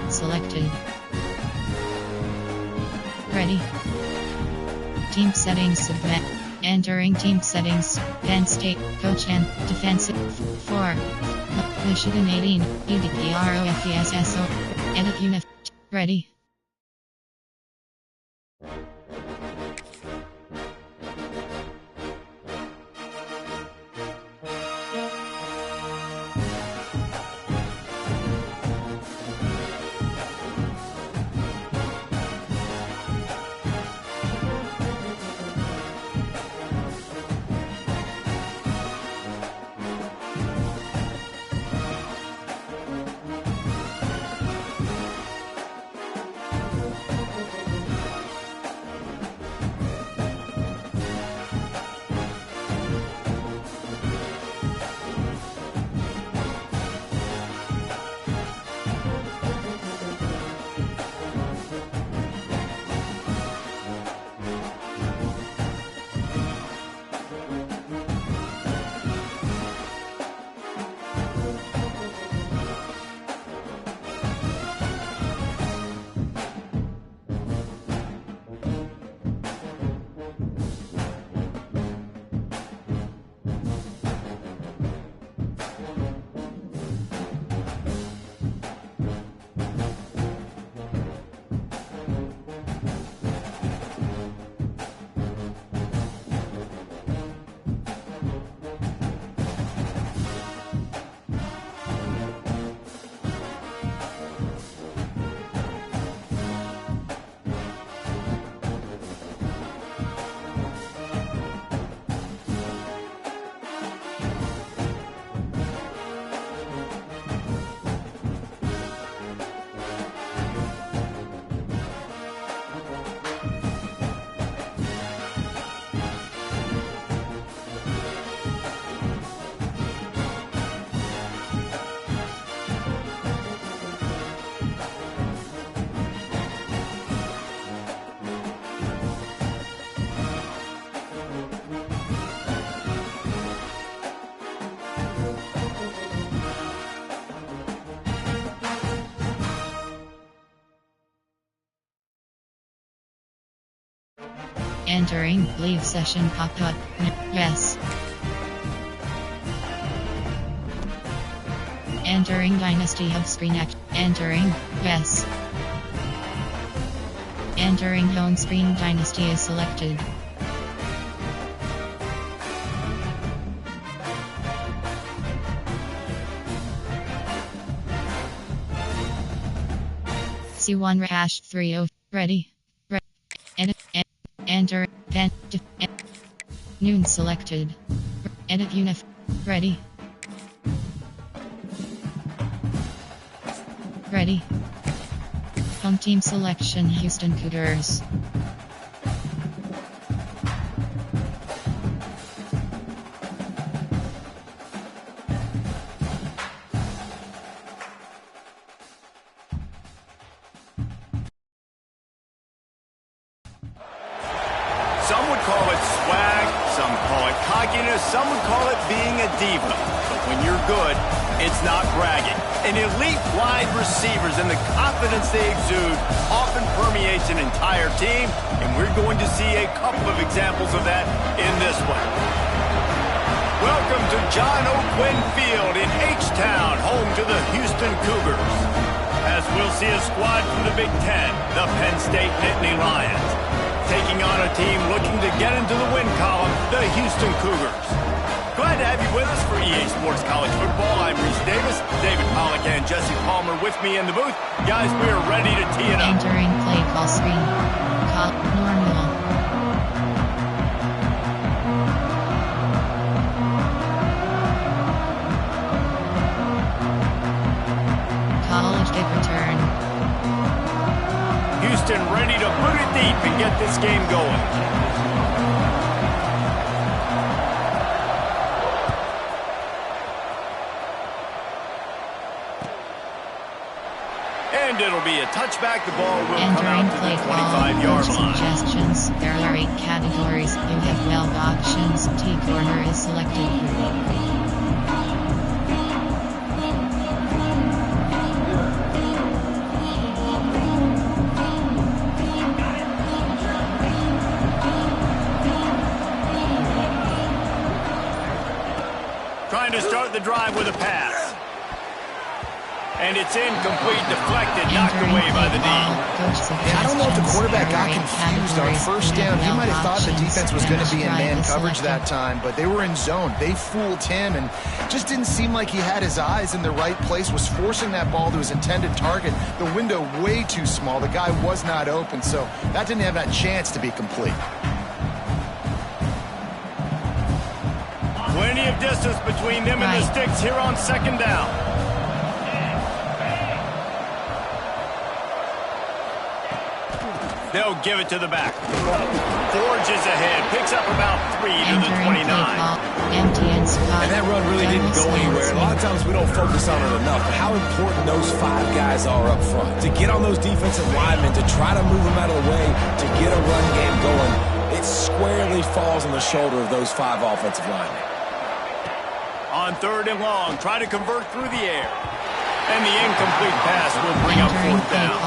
Selected. Ready. Team settings. Submit. Entering team settings. Penn State. Coach and defensive. 4. Michigan 18. UDPROFESSO. Edit unit. Ready. Entering leave session pop-up. Yes. Entering Dynasty Hub screen act. Entering. Yes. Entering home screen. Dynasty is selected. C1-30. Ready. Edit. Enter. Noon selected. Edit unif. Ready. Ready. Home team selection. Houston Cougars. Some would call it swag, some call it cockiness, some would call it being a diva. But when you're good, it's not bragging. An elite wide receivers and the confidence they exude often permeates an entire team, and we're going to see a couple of examples of that in this one. Welcome to John O'Quinn Field in H-Town, home to the Houston Cougars. As we'll see a squad from the Big Ten, the Penn State Nittany Lions, taking on a team looking to get into the win column, the Houston Cougars. Glad to have you with us for EA Sports College Football. I'm Reese Davis, David Pollack and Jesse Palmer with me in the booth. Guys, we are ready to tee it up. Entering play call screen. Call normal. up and get this game going. And it'll be a touchback. The ball will come out to the 25-yard line. Suggestions. There are 8 categories. You have 12 options. T corner is selected. Trying to start the drive with a pass. And it's incomplete, deflected, knocked away by the knee. Yeah, I don't know if the quarterback got confused on first down. He might have thought the defense was going to be in man coverage that time, but they were in zone. They fooled him and just didn't seem like he had his eyes in the right place, was forcing that ball to his intended target. The window way too small. The guy was not open, so that didn't have that chance to be complete. Plenty of distance between them and the sticks here on second down. They'll give it to the back. Forges ahead, picks up about 3 to the 29. And that run really didn't go anywhere. A lot of times we don't focus on it enough, but how important those 5 guys are up front. To get on those defensive linemen, to try to move them out of the way, to get a run game going, it squarely falls on the shoulder of those 5 offensive linemen. On 3rd and long, try to convert through the air. And the incomplete pass will bring up 4th down.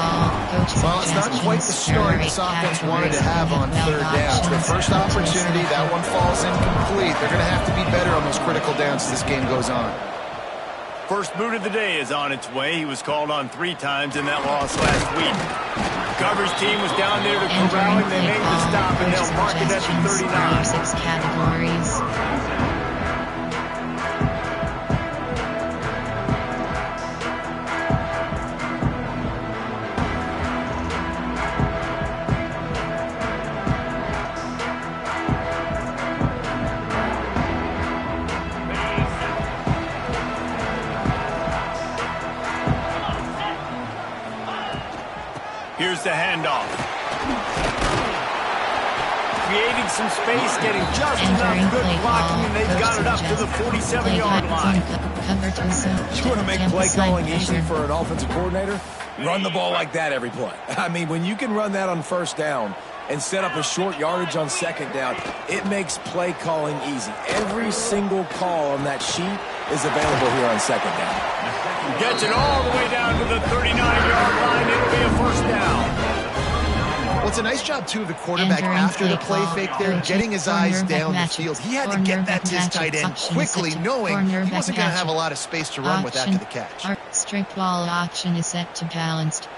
Well, it's not quite the start this offense wanted to have on 3rd down. It's their first opportunity. That one falls incomplete. They're going to have to be better on those critical downs as this game goes on. First boot of the day is on its way. He was called on 3 times in that loss last week. The coverage team was down there to corral him. They made the stop, and they'll mark it at the 39. 6 categories. Here's the handoff. Creating some space, getting just enough good blocking, and they've got it up to the 47-yard line. You want to make play calling easy for an offensive coordinator? Run the ball like that every play. I mean, when you can run that on first down and set up a short yardage on second down, it makes play calling easy. Every single call on that sheet is available here on second down. Gets it all the way down to the 39-yard line. It'll be a first down. Well, it's a nice job, too, of the quarterback after the play fake there, getting his eyes down the field. He had to get that to his tight end quickly, knowing he wasn't going to have a lot of space to run with after the catch. Straight ball option is set to balanced.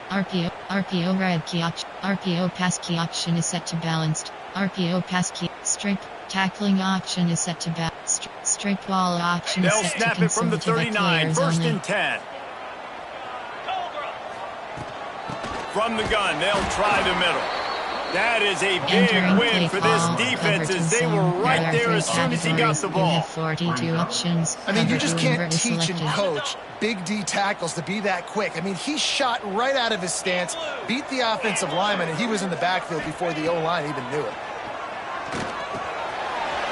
RPO red key option. RPO pass key option is set to balanced. RPO pass key. Straight tackling option is set to balanced. Straight ball option is set to snap it from the 39. First and 10. From the gun, they'll try the middle. That is a big win for this defense as they were right there as soon as he got the ball. 42 options. I mean, you just can't teach and coach Big D tackles to be that quick. I mean, he shot right out of his stance, beat the offensive lineman, and he was in the backfield before the O-line even knew it.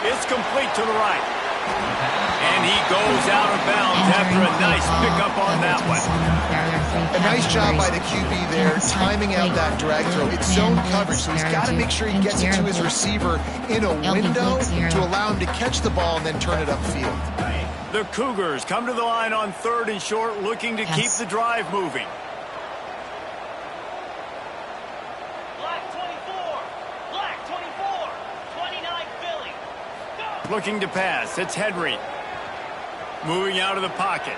It's complete to the right. And he goes out of bounds after a nice pickup on that one. A nice job by the QB there, timing out that drag throw. It's zone coverage, so he's got to make sure he gets it to his receiver in a window to allow him to catch the ball and then turn it upfield. The Cougars come to the line on 3rd and short, looking to keep the drive moving. Looking to pass. It's Henry. Moving out of the pocket.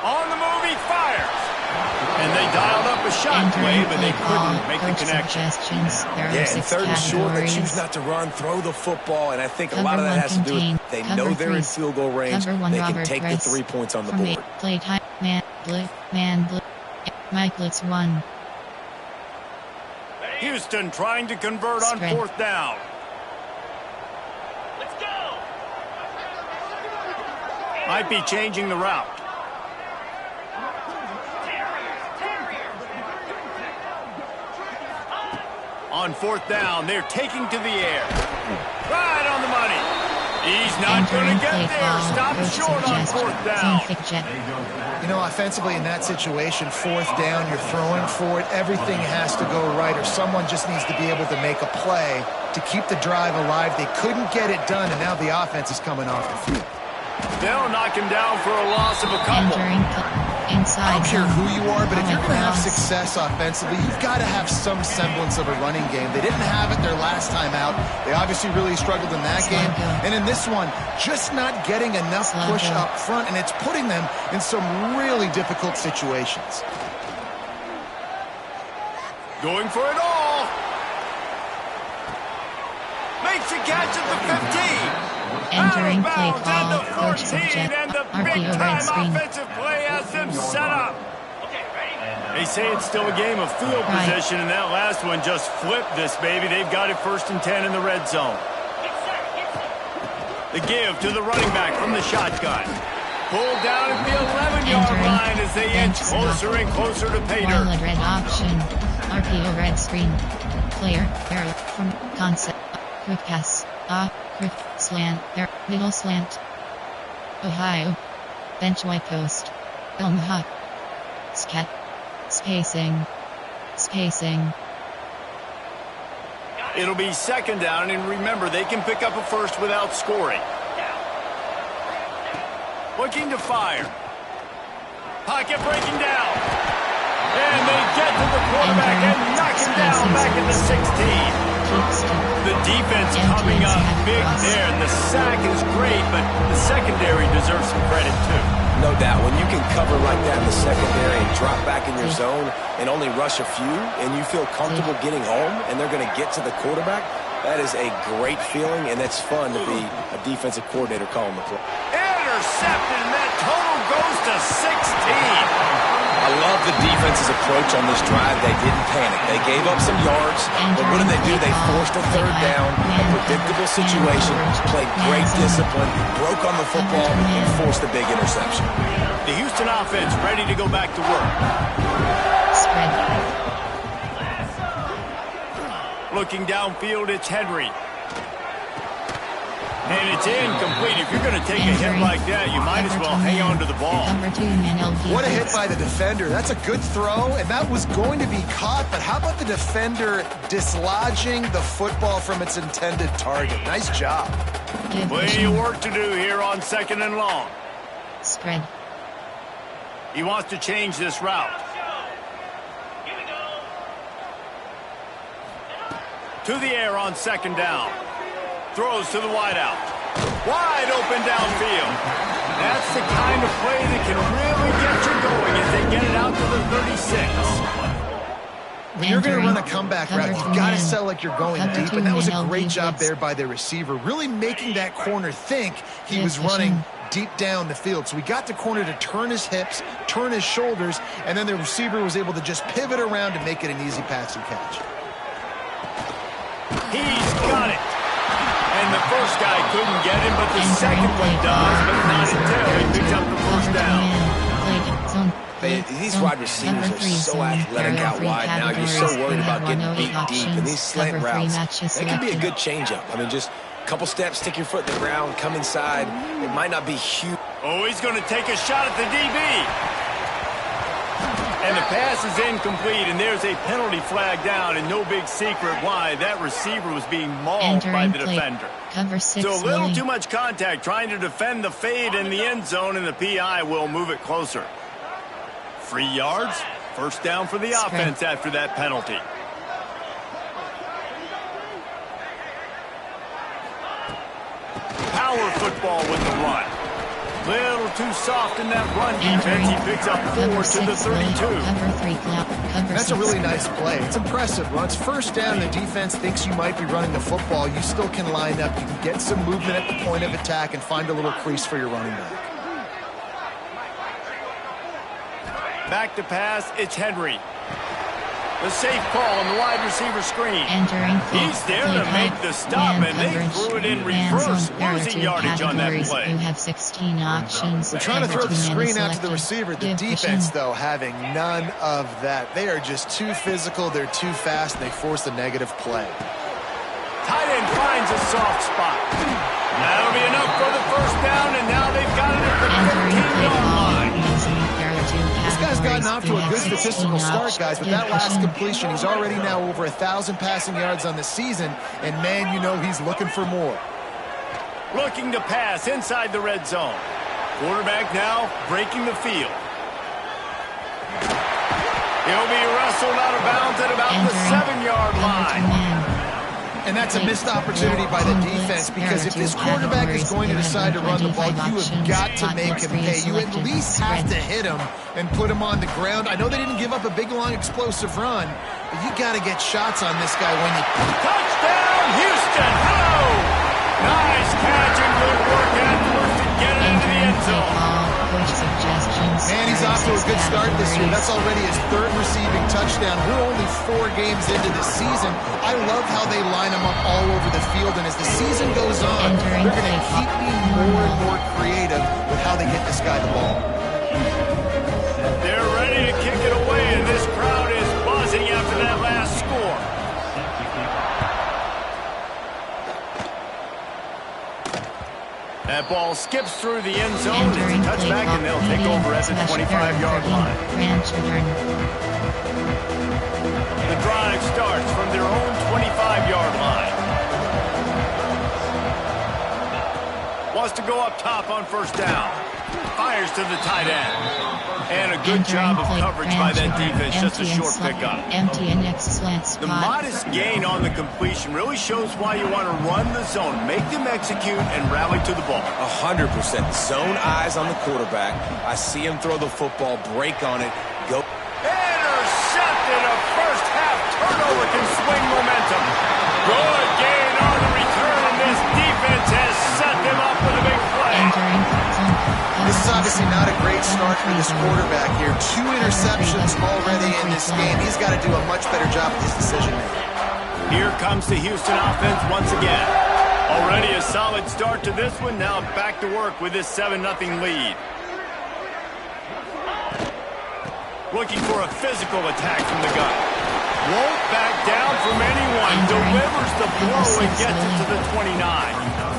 On the move, he fires. And they dialed up a shot play, but they couldn't make the connection. Yeah, in 3rd and short, they choose not to run, throw the football, and I think a lot of that has to do with they know they're in field goal range. They can take the 3 points on the board. Play time, man, Mike Blitz 1. Houston trying to convert on 4th down. Might be changing the route. On fourth down, they're taking to the air. Right on the money. He's not going to get there. Stop short on fourth down. You know, offensively in that situation, fourth down, you're throwing for it. Everything has to go right, or someone just needs to be able to make a play to keep the drive alive. They couldn't get it done, and now the offense is coming off the field. They'll knock him down for a loss of a couple. I don't care who you are, but if you're going to have success offensively, you've got to have some semblance of a running game. They didn't have it their last time out. They obviously really struggled in that game. And in this one, just not getting enough push up front, and it's putting them in some really difficult situations. Going for it all. Makes a catch at the 15. Entering play call, coach subject, RPO red screen. Offensive play has them set up. They say it's still a game of field position, and that last one just flipped this baby. They've got it 1st and 10 in the red zone. The give to the running back from the shotgun. Pulled down at the 11-yard line as they inch closer and closer to pay dirt. Wallet red option, RPO red screen. Player, error from concept, quick pass, quick slant, middle slant. Ohio. Bench white post. Omaha. Scat. Spacing. It'll be 2nd down, and remember, they can pick up a first without scoring. Looking to fire. Pocket breaking down. And they get to the quarterback and knock him down back at the 16. The defense coming up big there. The sack is great, but the secondary deserves some credit too. No doubt. When you can cover like that in the secondary and drop back in your zone and only rush a few, and you feel comfortable getting home, and they're going to get to the quarterback, that is a great feeling, and it's fun to be a defensive coordinator calling the play. Intercepted, and that total goes to 16. I love the defense's approach on this drive. They didn't panic. They gave up some yards, but what did they do? They forced a 3rd down, a predictable situation, played great discipline, broke on the football, and forced a big interception. The Houston offense ready to go back to work. Looking downfield, it's Henry. And it's incomplete. If you're going to take a hit like that, you might as well hang on to the ball. What a hit by the defender. That's a good throw, and that was going to be caught, but how about the defender dislodging the football from its intended target? Nice job. Plenty of work to do here on 2nd and long. Spread. He wants to change this route. To the air on 2nd down. Throws to the wideout. Wide open downfield. That's the kind of play that can really get you going as they get it out to the 36. When you're going to run a comeback route, you've got to sell like you're going deep, and that was a great job there by the receiver, really making that corner think he was running deep down the field. So we got the corner to turn his hips, turn his shoulders, and then the receiver was able to just pivot around and make it an easy passing catch. He's got it. And the first guy couldn't get him, but the second one does, but not until he picks up the 1st down. These wide receivers are so athletic out wide now. You're so worried about getting beat deep. And these slant routes, they can be a good changeup. I mean, just a couple steps, stick your foot in the ground, come inside. It might not be huge. Oh, he's going to take a shot at the DB. And the pass is incomplete, and there's a penalty flag down, and no big secret why. That receiver was being mauled by the defender. Cover 6, so a little too much contact trying to defend the fade in the end zone, and the PI will move it closer. 3 yards, 1st down for the offense after that penalty. Power football with the run. Little too soft in that run defense. He picks up 4 to the 32. That's a really nice play. It's impressive. When it's 1st down, the defense thinks you might be running the football. You still can line up. You can get some movement at the point of attack and find a little crease for your running back. Back to pass, it's Henry. The safe call on the wide receiver screen. Entering He's there to make the stop, and they threw it in reverse, losing yardage on that play. You have 16 options. They're trying to throw the screen out to the receiver. The defense, though, having none of that. They are just too physical. They're too fast. They force a negative play. Tight end finds a soft spot. That'll be enough for the first down, and now they've got it at the 15-yard line. This guy's gotten off to a good statistical start, guys, but that last completion, he's already now over 1,000 passing yards on the season, and man, you know he's looking for more. Looking to pass inside the red zone. Quarterback now breaking the field. He'll be wrestled out of bounds at about the 7-yard line. And that's a missed opportunity by the defense, because if this quarterback is going to decide to run the ball, you have got to make him pay. You at least have to hit him and put him on the ground. I know they didn't give up a big, long, explosive run, but you got to get shots on this guy when you... Touchdown, Houston! Hello! Nice catch and good work afterwards to get it into the end zone. Man, he's off to a good start this year. That's already his 3rd receiving touchdown. We're only 4 games into the season. I love how they line him up all over the field, and as the season goes on, they're going to keep being more and more creative with how they get this guy the ball. They're ready to kick it away, and this crowd is buzzing after that last score. That ball skips through the end zone. It's a touchback, and they'll take over at the 25-yard line. The drive starts from their own 25-yard line. Wants to go up top on first down. Fires to the tight end. And a good job of coverage by that defense. Just a short pickup. The modest gain on the completion really shows why you want to run the zone, make them execute, and rally to the ball. 100%. Zone eyes on the quarterback. I see him throw the football, break on it, go. Intercepted. A first half turnover can swing momentum. Good gain on the return, and this defense has set them up with a big play. This is obviously not a great start for this quarterback here. 2 interceptions already in this game. He's got to do a much better job with his decision-making. Here comes the Houston offense once again. Already a solid start to this one. Now back to work with this 7-0 lead. Looking for a physical attack from the gun. Won't back down from anyone. Delivers the blow and gets it to the 29.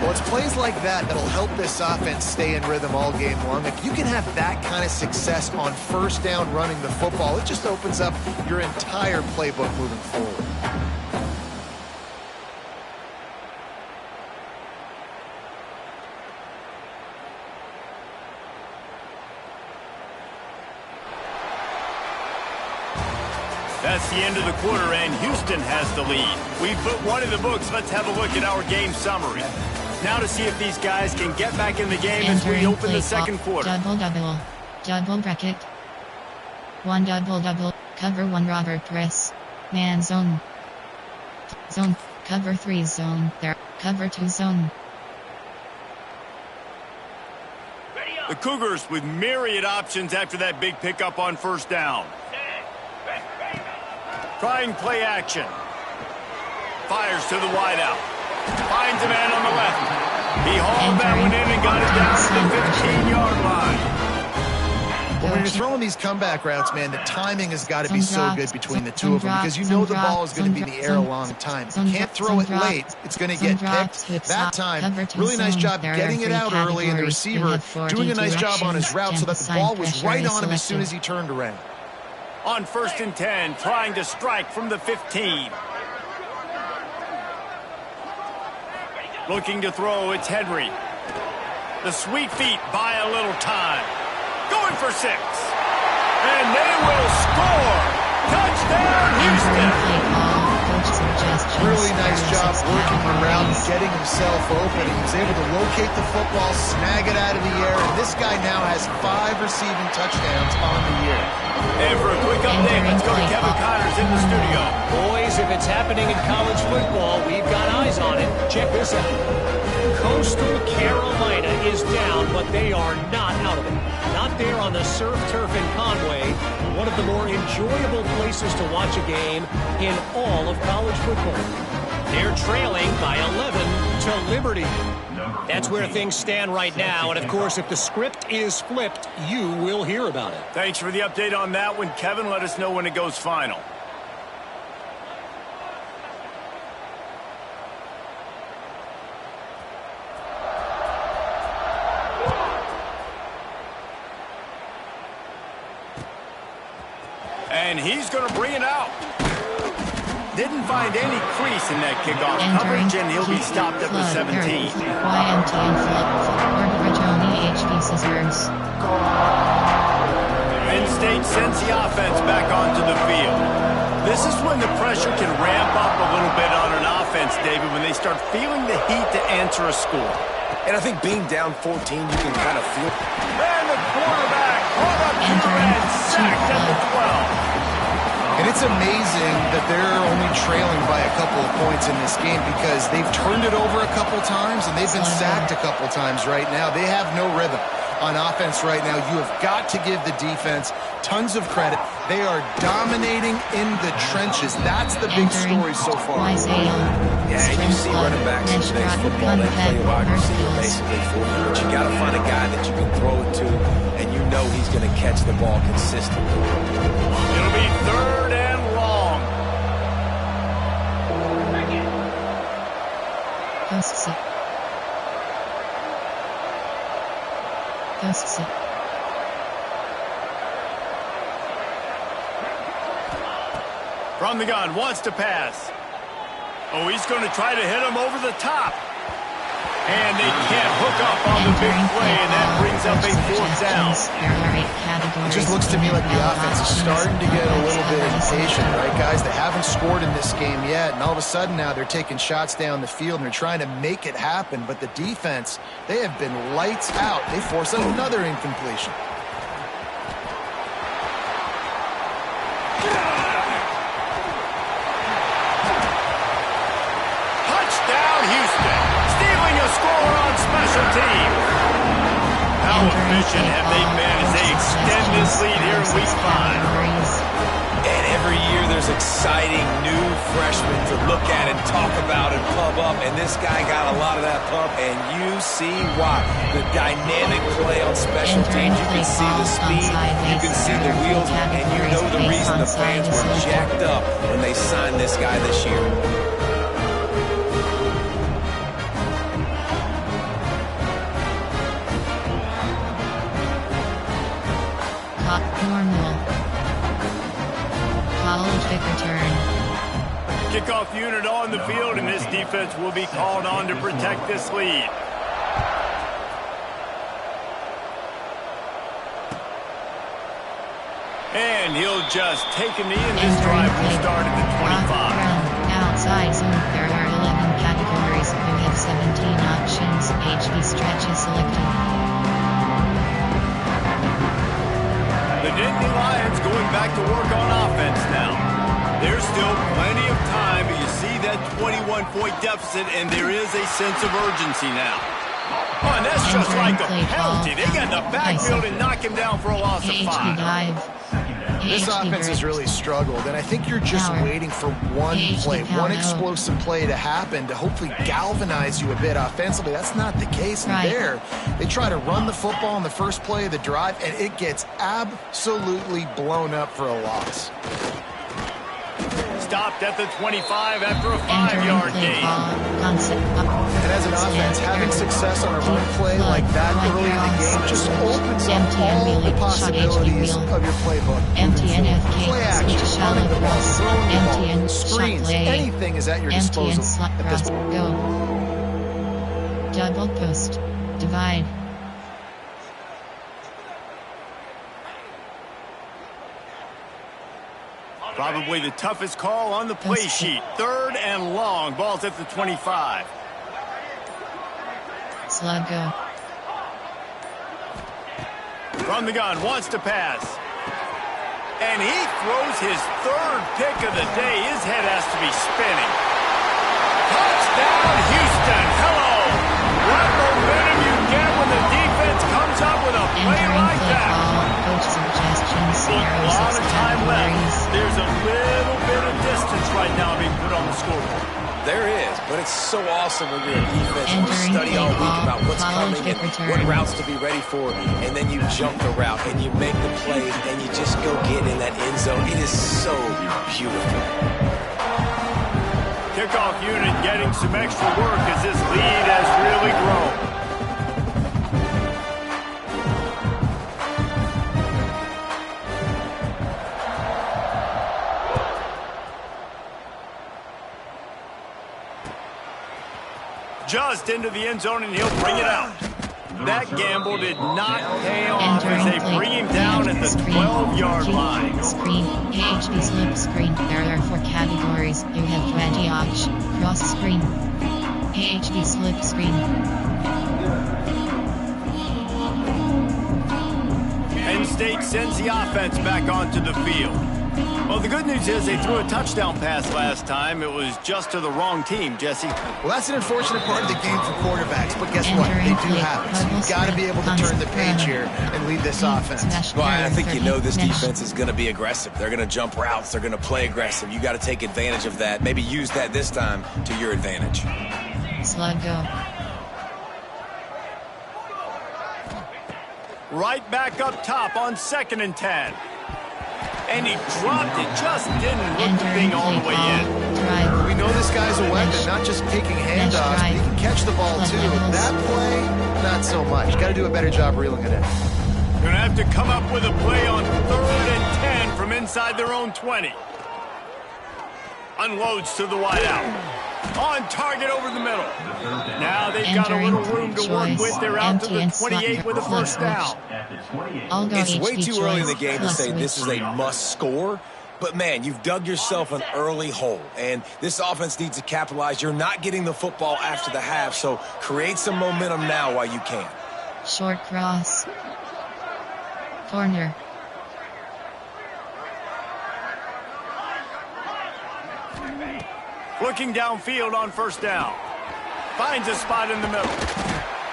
Well, it's plays like that that'll help this offense stay in rhythm all game long. If you can have that kind of success on first down running the football, it just opens up your entire playbook moving forward. That's the end of the quarter, and Houston has the lead. We've put one in the books. Let's have a look at our game summary. Now to see if these guys can get back in the game as we open the second quarter. Double, double bracket. 1 double, cover 1 robber press. Man zone. Zone, cover 3 zone, there, cover 2 zone. The Cougars with myriad options after that big pickup on first down. Trying play action. Fires to the wideout. Finds a man on the left. He hauled that one in and got it down to the 15-yard line. But when you're throwing these comeback routes, man, the timing has got to be so good between the two of them, because you know the ball is going to be in the air a long time. You can't throw it late. It's going to get picked. That time, really nice job getting it out early, and the receiver doing a nice job on his route so that the ball was right on him as soon as he turned around. On 1st and 10, trying to strike from the 15. Looking to throw, it's Henry. The sweet feet buy a little time. Going for 6. And they will score. Touchdown, Houston. Really nice job working around, getting himself open. He was able to locate the football, snag it out of the air, and this guy now has 5 receiving touchdowns on the year. And for a quick update, let's go to Kevin Connors in the studio. Boys, if it's happening in college football, we've got eyes on it. Check this out. Coastal Carolina is down, but they are not out of it. Not there on the surf turf in Conway, one of the more enjoyable places to watch a game in all of college football. They're trailing by 11 to Liberty. That's where things stand right now, and of course, if the script is flipped, you will hear about it. Thanks for the update on that one, Kevin. Let us know when it goes final. And he's going to bring it out. Didn't find any crease in that kickoff coverage, and he'll be stopped at the 17. YMT and Flip or Bridgoni HB Scissors. Penn State sends the offense back onto the field. This is when the pressure can ramp up a little bit on an offense, David, when they start feeling the heat to answer a score. And I think being down 14, you can kind of feel. And the quarterback brought up to and sacked at the 12. And it's amazing that they're only trailing by a couple of points in this game because they've turned it over a couple times and they've been sacked a couple times right now. They have no rhythm on offense right now. You have got to give the defense tons of credit. They are dominating in the trenches. That's the big story so far. Yeah, you see running backs in today's football, they play a wide receiver basically for you. But you got to find a guy that you can throw it to, and you know he's going to catch the ball consistently. It'll be third and long. From the gun, wants to pass. Oh, he's going to try to hit him over the top. And they can't hook up on the big play, and that brings up a fourth down. It just looks to me like the offense is starting to get a little bit impatient, right, guys? They haven't scored in this game yet, and all of a sudden now they're taking shots down the field, and they're trying to make it happen. But the defense, they have been lights out. They force another incompletion. How efficient have they been as they extend this lead here in week 5? And every year there's exciting new freshmen to look at and talk about and pump up. And this guy got a lot of that pump, and you see why. The dynamic play on special teams. You can see the speed, you can see the wheels, and you know the reason the fans were jacked up when they signed this guy this year. Kickoff unit on the field, and this defense will be called on to protect this lead. And he'll just take a knee, and this drive will start at the 25. Outside zone, there are 11 categories. We have 17 options. HB stretch is selected. The Nittany Lions going back to work on offense now. There's still plenty of time, but you see that 21-point deficit, and there is a sense of urgency now. Oh, and that's just like a penalty. They got in the backfield and knock him down for a loss of 5. This offense has really struggled, and I think you're just waiting for one play, one explosive play to happen to hopefully galvanize you a bit offensively. That's not the case there. They try to run the football in the first play of the drive, and it gets absolutely blown up for a loss. Stopped at the 25 after a 5-yard gain. And as an offense, having success on a run play like that early in the game just opens up all the possibilities of your playbook. Play action, running the ball, throwing the ball, screens, anything is at your disposal at this point. Go. Double post. Divide. Probably the toughest call on the play sheet. Third and long. Ball's at the 25. Slug go. From the gun, wants to pass. And he throws his third pick of the day. His head has to be spinning. Touchdown, Houston. Hello. so awesome when you're a defense and you study all week about what's coming and what routes to be ready for, and then you jump the route and you make the plays and you just go get in that end zone. It is so beautiful. Kickoff unit getting some extra work as this lead has really grown. Just into the end zone, and he'll bring it out. That gamble did not pay off as they bring him down at the 12-yard line. Screen, AHB slip screen. There are 4 categories. You have 20 option, cross screen, AHB slip screen. Penn State sends the offense back onto the field. Well, the good news is they threw a touchdown pass last time. It was just to the wrong team, Jesse. Well, that's an unfortunate part of the game for quarterbacks, but guess what? They do have it. So you've got to be able to turn the page here and lead this offense. Well, I think you know this defense is going to be aggressive. They're going to jump routes. They're going to play aggressive. You got to take advantage of that. Maybe use that this time to your advantage. Slug go. Right back up top on 2nd and 10. And he dropped it, just didn't look the thing all the way in. We know this guy's a weapon, not just taking handoffs, but he can catch the ball too. That play, not so much. Got to do a better job reeling it in. Going to have to come up with a play on 3rd and 10 from inside their own 20. Unloads to the wideout. On target over the middle. Now they've got a little room to work with. They're out to the 28 with a first down. It's way too early in the game to say this is a must score, but man, you've dug yourself an early hole, and this offense needs to capitalize. You're not getting the football after the half, so create some momentum now while you can. Short cross. Corner. Looking downfield on 1st down. Finds a spot in the middle.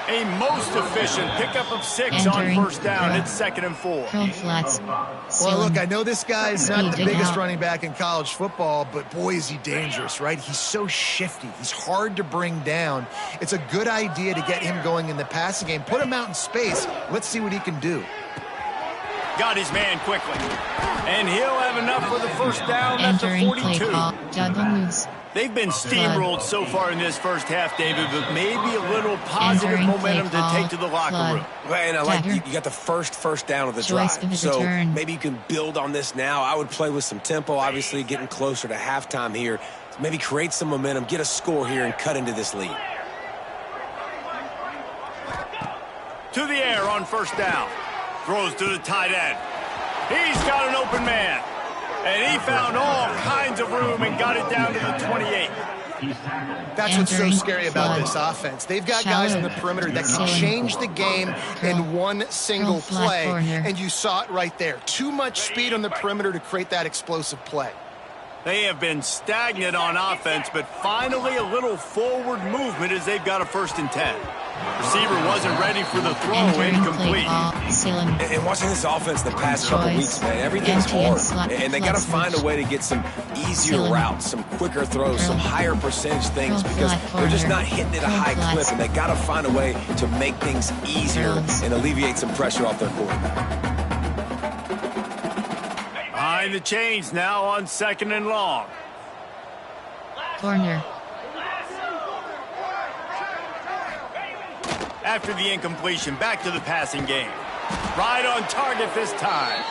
A most efficient pickup of 6 on 1st down. It's 2nd and 4. Well, look, I know this guy's not the biggest running back in college football, but boy, is he dangerous, right? He's so shifty. He's hard to bring down. It's a good idea to get him going in the passing game. Put him out in space. Let's see what he can do. Got his man quickly. And he'll have enough for the 1st down at the 42. Double moves. They've been steamrolled so far in this first half, David, but maybe a little positive momentum to take to the locker room. And I like you got the first down of the drive. So maybe you can build on this now. I would play with some tempo, obviously getting closer to halftime here. Maybe create some momentum, get a score here, and cut into this lead. To the air on 1st down. Throws to the tight end. He's got an open man. And he found all kinds of room and got it down to the 28. That's what's so scary about this offense. They've got guys on the perimeter that can change the game in one single play. And you saw it right there. Too much speed on the perimeter to create that explosive play. They have been stagnant on offense, but finally a little forward movement as they've got a 1st and 10. Receiver wasn't ready for the throw, incomplete. And watching this offense the past couple weeks, man, everything's hard. And they got to find a way to get some easier routes, some quicker throws, some higher percentage things because they're just not hitting at a high clip, and they got to find a way to make things easier and alleviate some pressure off their quarterback. Behind the chains now on 2nd and long. Corner. After the incompletion, back to the passing game. Right on target this time.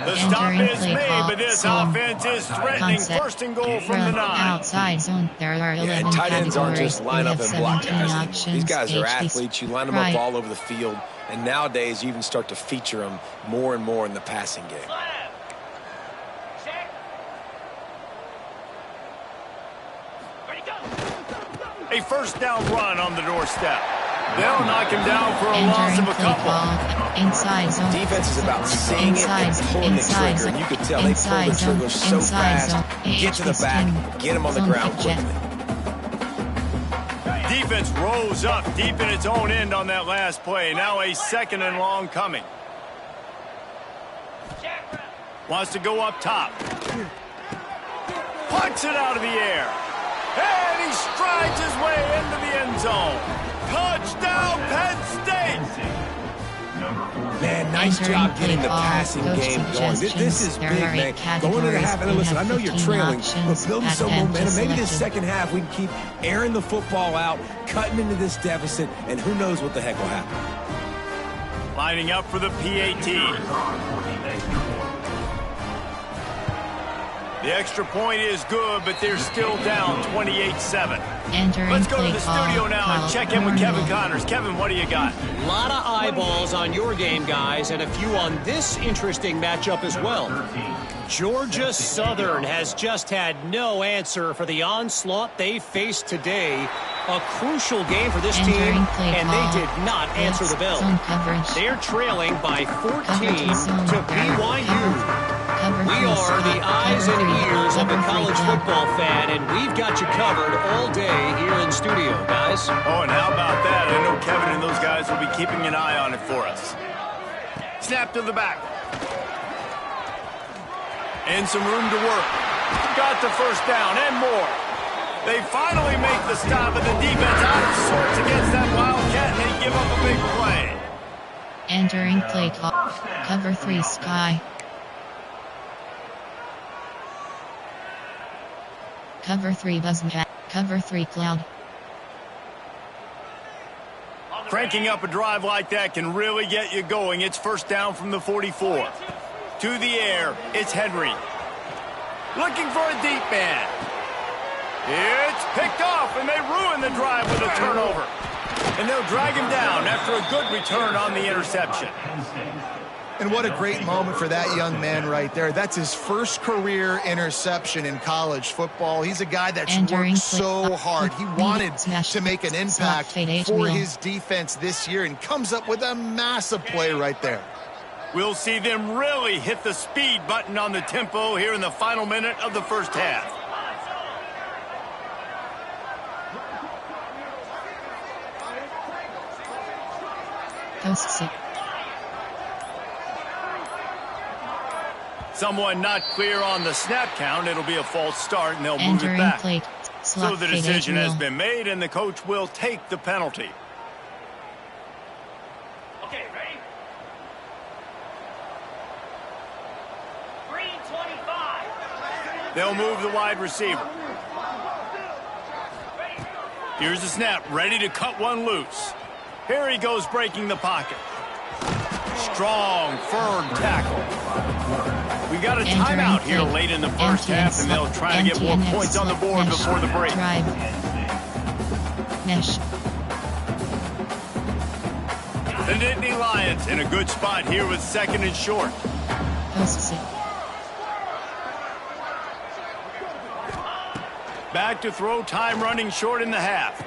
The stop is made, but this offense is threatening 1st and goal from the 9. Outside zone, there are 11 and tight ends aren't just line up and block guys options. These guys are athletes. You line them up all over the field, and nowadays you even start to feature them more and more in the passing game. A 1st down run on the doorstep. They'll knock him down for a loss of a couple. Inside zone. Defense is about seeing it and pulling the trigger. And you can tell they pull the trigger so fast. Get to the back, get him on the ground quickly. Defense rose up deep in its own end on that last play. Now a 2nd and long coming. Wants to go up top. Punts it out of the air. And he strides his way into the end zone. Touchdown, Penn State! Man, nice job getting the passing game going. This is big, man. Going into the half, and listen, I know you're trailing, but building some momentum. Maybe this second half we can keep airing the football out, cutting into this deficit, and who knows what the heck will happen. Lining up for the PAT. The extra point is good, but they're still down 28-7. Let's go to the studio now and check in with Kevin Connors. Kevin, what do you got? A lot of eyeballs on your game, guys, and a few on this interesting matchup as well. Georgia Southern has just had no answer for the onslaught they faced today. A crucial game for this team, and they did not answer the bell. They're trailing by 14 to BYU. We are the eyes and ears of the college football fan, and we've got you covered all day here in studio, guys. Oh, and how about that? I know Kevin and those guys will be keeping an eye on it for us. Snap to the back. And some room to work. Got the first down and more. They finally make the stop, and the defense out of sorts against that Wildcat, and they give up a big play. Entering play call. Cover 3 Sky. Cover 3 Buzzcat. Cover 3 Cloud. Cranking up a drive like that can really get you going. It's first down from the 44. To the air, it's Henry. Looking for a deep man. It's picked off, and they ruin the drive with a turnover. And they'll drag him down after a good return on the interception. And what a great moment for that young man right there. That's his first career interception in college football. He's a guy that's worked so hard. He wanted to make an impact for his defense this year and comes up with a massive play right there. We'll see them really hit the speed button on the tempo here in the final minute of the first half. Someone not clear on the snap count. It'll be a false start, and they'll move it back. So the decision has been made, and the coach will take the penalty. Okay, ready? 325. They'll move the wide receiver. Here's the snap, ready to cut one loose. Here he goes, breaking the pocket. Strong, firm tackle. We got a timeout here late in the first half, and they'll try to get more points on the board before the break. The Nittany Lions in a good spot here with second and short. Back to throw, time running short in the half.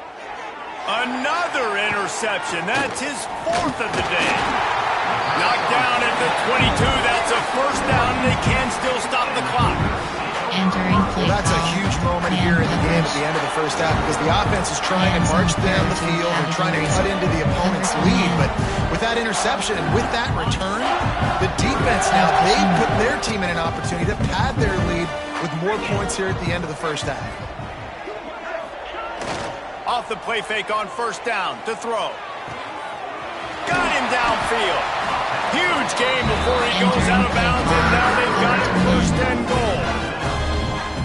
Another interception. That's his fourth of the day. Knocked down at the 22. That's a first down, and they can still stop the clock. Well, that's a huge moment here in the game at the end of the first half because the offense is trying to march down the field and trying to cut into the opponent's lead. But with that interception and with that return, the defense now, they put their team in an opportunity to pad their lead with more points here at the end of the first half. Off the play fake on first down to throw. Got him downfield. Huge game before he goes out of bounds, and now they've got it first and goal.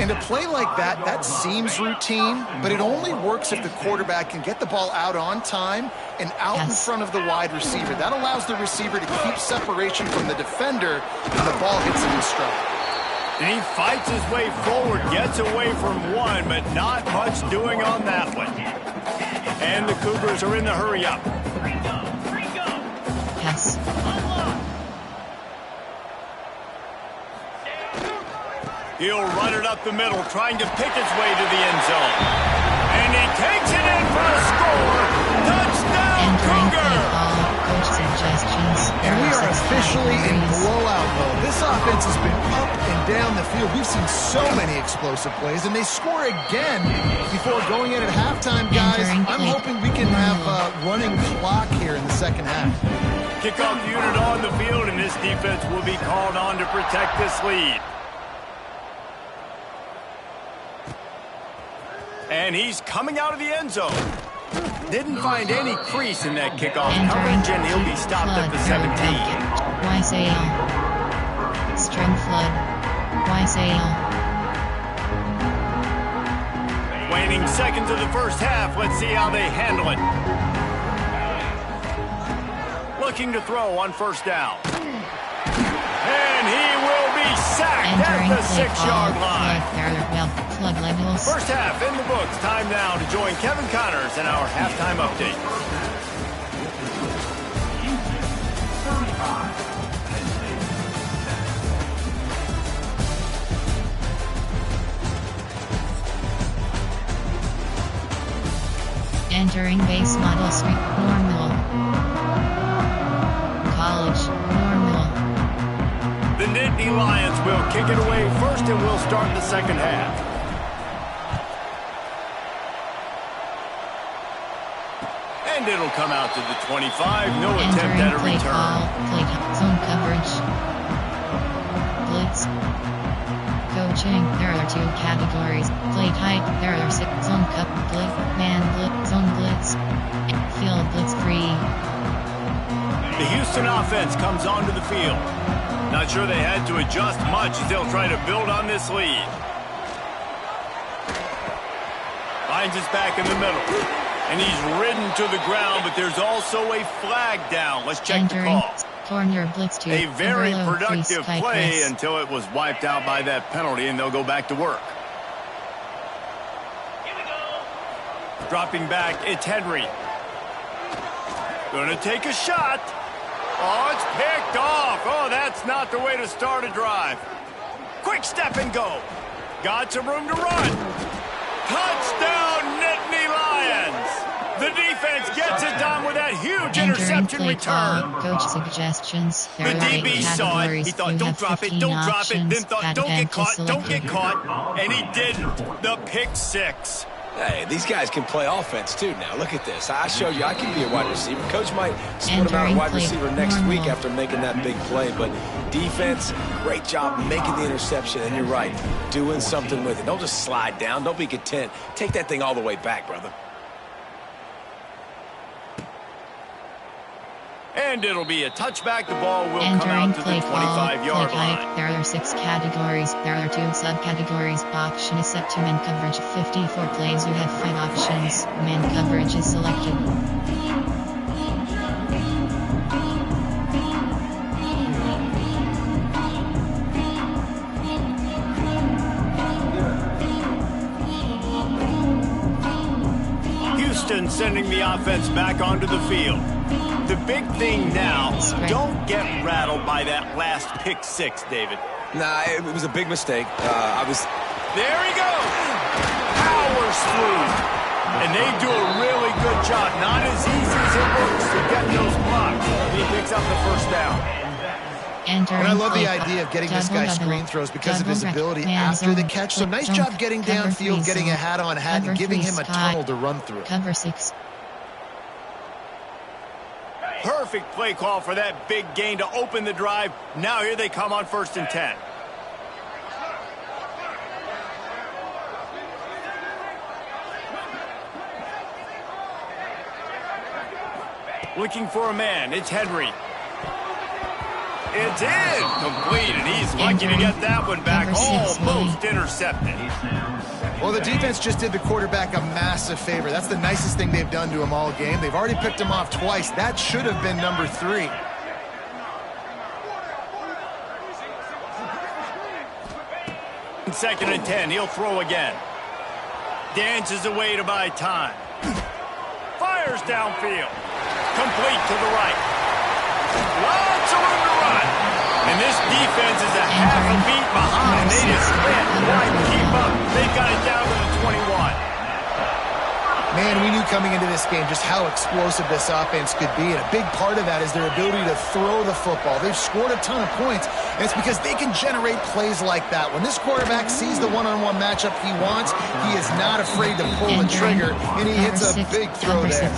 And a play like that, that seems routine, but it only works if the quarterback can get the ball out on time and out in front of the wide receiver. That allows the receiver to keep separation from the defender when the ball hits him in stride. And he fights his way forward, gets away from one, but not much doing on that one. And the Cougars are in the hurry-up. Yes. He'll run it up the middle, trying to pick his way to the end zone. And he takes it in for a score. Touchdown, Cougar! And we are officially in blowout mode. This offense has been up and down the field. We've seen so many explosive plays, and they score again before going in at halftime, guys. I'm hoping we can have a running clock here in the second half. Kickoff unit on the field, and this defense will be called on to protect this lead. And he's coming out of the end zone. Didn't find any crease in that kickoff Entering coverage, and he'll be stopped at the 17. YSAL. String flood. YSAL. Waning seconds of the first half. Let's see how they handle it. Looking to throw on first down. And he will be sacked Entering at the 6-yard line. First half in the books. Time now to join Kevin Connors in our halftime update. Entering base model suite. Normal. College. Normal. The Nittany Lions will kick it away first, and we'll start the second half. And it'll come out to the 25. No attempt at a play return. Call, play zone coverage. Blitz. Coaching. There are 2 categories. Play type. There are 6. Zone cut. Blitz. Man blitz. Zone blitz. Field blitz free. The Houston offense comes onto the field. Not sure they had to adjust much as they'll try to build on this lead. Finds us back in the middle. And he's ridden to the ground, but there's also a flag down. Let's check the call. Corner blitz to a very overload, productive play play until it was wiped out by that penalty, and they'll go back to work. Here we go. Dropping back, it's Henry. Gonna take a shot. Oh, it's picked off. Oh, that's not the way to start a drive. Quick step and go. Got some room to run. Touchdown, Nittany Lions. The defense gets it done with that huge interception return. Coach suggestions. The DB saw it. He thought, don't drop it, don't drop it. Then thought, don't get caught, don't get caught. And he didn't. The pick 6. Hey, these guys can play offense, too, now. Look at this. I showed you I can be a wide receiver. Coach might split him out a wide receiver next week after making that big play. But defense, great job making the interception. And you're right, doing something with it. Don't just slide down. Don't be content. Take that thing all the way back, brother. And it'll be a touchback. The ball will come out to the 25-yard line. There are 6 categories. There are 2 subcategories. Option is set to man coverage. 54 plays. You have 5 options. Man coverage is selected. Houston sending the offense back onto the field. The big thing now, don't get rattled by that last pick 6, David. Nah, it was a big mistake. There he goes. Powers through. And they do a really good job. Not as easy as it looks to get those blocks. He picks up the first down. And I love the idea of getting this guy screen throws because of his ability after the catch. So nice job getting downfield, getting a hat-on-hat, and giving him a tunnel to run through. Cover 6. Perfect play call for that big gain to open the drive. Now here they come on 1st and 10. Looking for a man. It's Henry. It's in. Complete, and he's lucky to get that one back. Almost intercepted. Well, the defense just did the quarterback a massive favor. That's the nicest thing they've done to him all game. They've already picked him off twice. That should have been number 3. Second and 10. He'll throw again. Dances away to buy time. Fires downfield. Complete to the right. Lots of room to run. And this defense is a half a beat behind. They just can't quite keep up. They've got it down to the 21. Man, we knew coming into this game just how explosive this offense could be, and a big part of that is their ability to throw the football. They've scored a ton of points, and it's because they can generate plays like that. When this quarterback sees the one-on-one matchup he wants, he is not afraid to pull the trigger, and he hits a big throw there.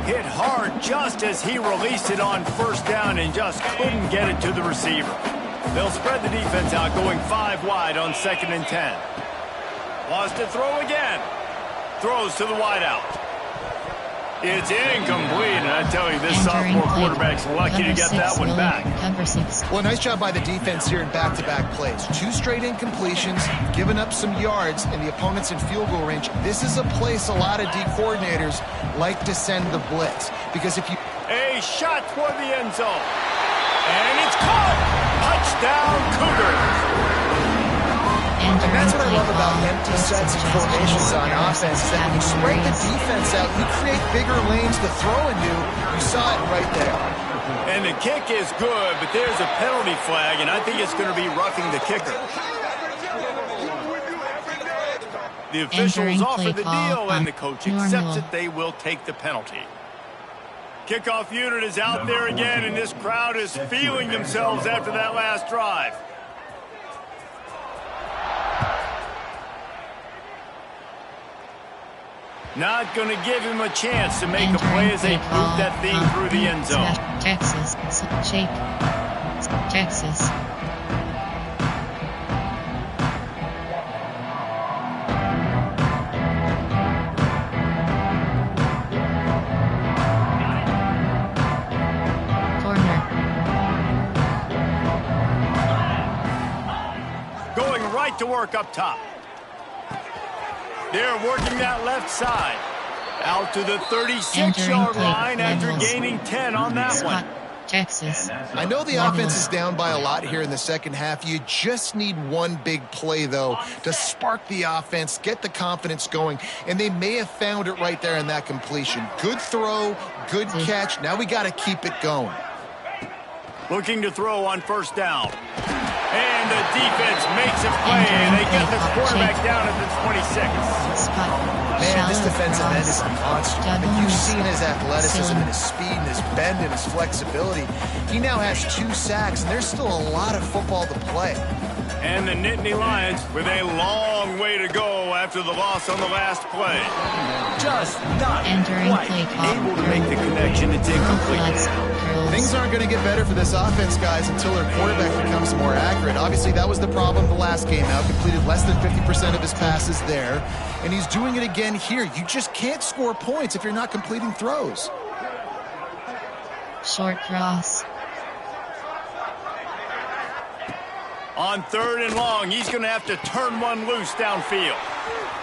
Hit hard just as he released it on 1st down and just couldn't get it to the receiver. They'll spread the defense out, going 5 wide on 2nd and 10. Wants to throw again. Throws to the wideout. It's incomplete, and I tell you, this Entering sophomore play. quarterback's lucky to Cover get six, that one Willie. back. Cover 6. Well, nice job by the defense here in back-to-back plays. 2 straight incompletions, giving up some yards, and the opponent's in field goal range. This is a place a lot of D coordinators like to send the blitz. Because if you... A shot toward the end zone. And it's caught. Touchdown, Cougars. And that's what I love about empty sets and formations on offense, is that when you spread the defense out, you create bigger lanes to throw into. You saw it right there. And the kick is good, but there's a penalty flag, and I think it's going to be roughing the kicker. The officials offer the deal, and the coach accepts it. They will take the penalty. Kickoff unit is out there again, and this crowd is feeling themselves after that last drive. Not going to give him a chance to make a play as they move that thing through the end zone. Texas. Shake. Texas. Corner. Going right to work up top. They're working that left side. Out to the 36-yard line after gaining 10 on that one. Texas. I know the offense is down by a lot here in the second half. You just need one big play, though, to spark the offense, get the confidence going, and they may have found it right there in that completion. Good throw, good catch. Now we got to keep it going. Looking to throw on first down. And the defense makes a play, and they get the quarterback down at the 26. Man, this defensive end is a monster. I mean, you've seen his athleticism and his speed and his bend and his flexibility. He now has 2 sacks, and there's still a lot of football to play. And the Nittany Lions with a long way to go after the loss on the last play. Just not quite able to make the connection. It's incomplete. Things aren't going to get better for this offense, guys, until their quarterback becomes more accurate. Obviously, that was the problem the last game out. Completed less than 50% of his passes there. And he's doing it again here. You just can't score points if you're not completing throws. Short cross. On 3rd and long, he's going to have to turn one loose downfield.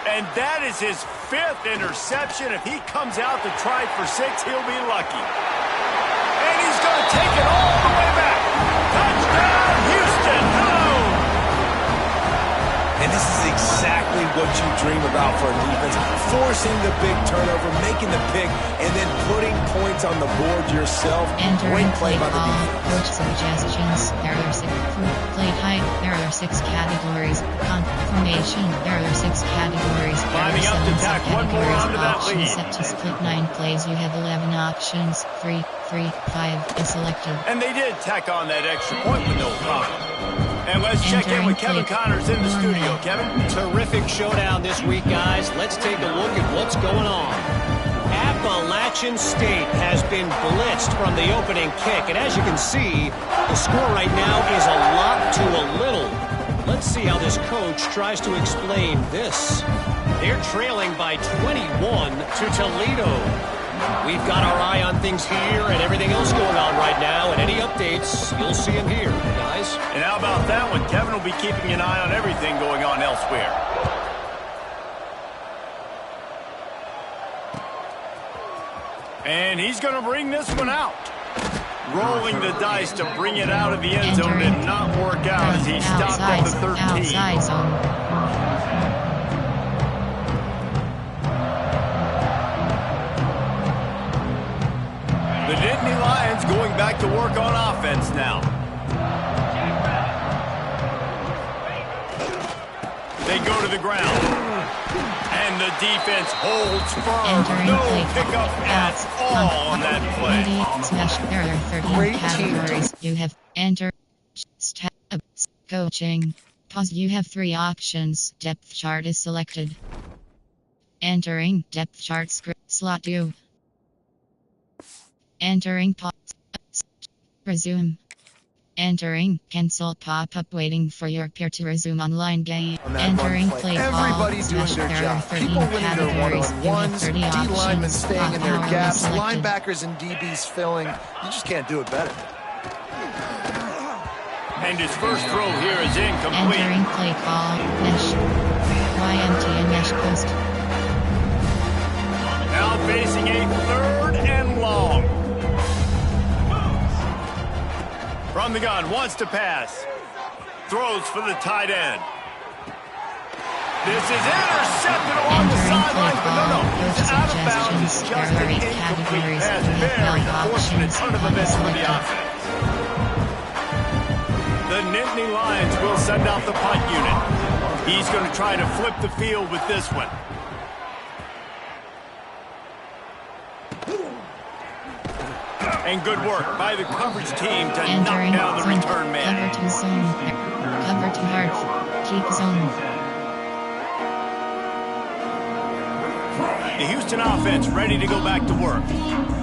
And that is his 5th interception. If he comes out to try for 6, he'll be lucky. And he's going to take it all the way back. Touchdown, Houston. Hello. And this is exactly what you dream about for a defense. Forcing the big turnover, making the pick, and then putting points on the board yourself. Great play by the defense. Coach suggestions. There are 6. Play height. There are 6 categories. Confirmation. There are 6 categories. Climbing up to tack one more onto that lead. Set to split 9 plays. You have 11 options. 3, 5 is selected. And they did tack on that extra point with no problem. And let's check in with Kevin Connors in the studio. Kevin? Terrific showdown this week, guys. Let's take a look at what's going on. Appalachian State has been blitzed from the opening kick. And as you can see, the score right now is a lot to a little. Let's see how this coach tries to explain this. They're trailing by 21 to Toledo. We've got our eye on things here and everything else going on right now, and any updates, you'll see them here, guys. And how about that one? Kevin will be keeping an eye on everything going on elsewhere. And he's going to bring this one out. Rolling the dice to bring it out of the end zone did not work out as he stopped at the 13. Outside zone. The Nittany Lions going back to work on offense now. They go to the ground. And the defense holds firm. No pickup at all on that play. There are 13 categories. You have enter, coaching. Pause. You have 3 options. Depth chart is selected. Entering depth chart script slot 2. Entering pause. Resume. Entering, cancel pop-up waiting for your peer to resume online game. Entering play call. Everybody's doing their job. People winning their one-on-ones, D-linemen staying in their gaps, linebackers and DBs filling. You just can't do it better. And his first throw here is incomplete. Entering play call. Mesh. YMT and mesh post. Now facing a 3rd and long. From the gun, wants to pass. Throws for the tight end. This is intercepted along the sideline, but no. He's out of bounds. It's just an incomplete pass. Very unfortunate turn of events for the offense. The Nittany Lions will send out the punt unit. He's going to try to flip the field with this one. And good work by the coverage team to knock down the return man. Cover to zone. Cover to hard. Keep zone. The Houston offense ready to go back to work.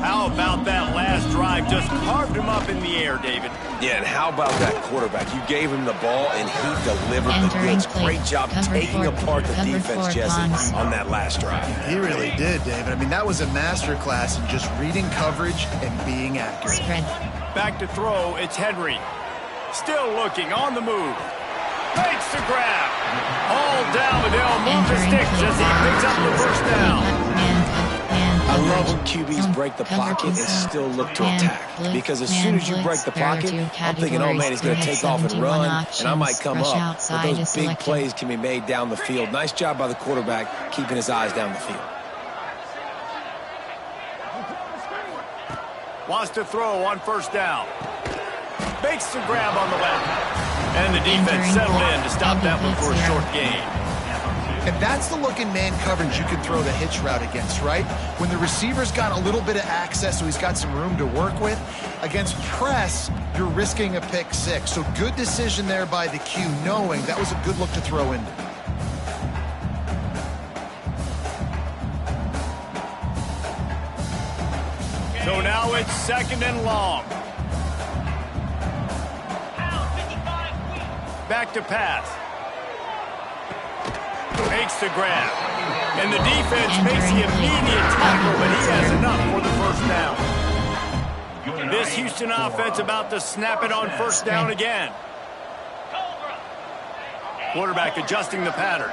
How about that last drive? Just carved him up in the air, David. Yeah, and how about that quarterback? You gave him the ball, and he delivered the goods. Great job taking apart the defense, Jesse, on that last drive. He really did, David. I mean, that was a masterclass in just reading coverage and being accurate. Spread. Back to throw, it's Henry. Still looking, on the move. Makes the grab. All down, but they'll move the sticks as he picks up the first down. I love when QBs break the pocket and still look to attack. Because as soon as you break the pocket, I'm thinking, oh man, he's going to take off and run, and I might come up. But those big plays can be made down the field. Nice job by the quarterback keeping his eyes down the field. Wants to throw on first down. Makes the grab on the left. And the defense settled in to stop that one for a short gain. And that's the look in man coverage you can throw the hitch route against, right? When the receiver's got a little bit of access, so he's got some room to work with. Against press, you're risking a pick six. So good decision there by the Q, knowing that was a good look to throw into. So now it's 2nd and long. Back to pass. Makes the grab. And the defense makes the immediate tackle, but he has enough for the first down. This Houston offense about to snap it on first down again. Quarterback adjusting the pattern.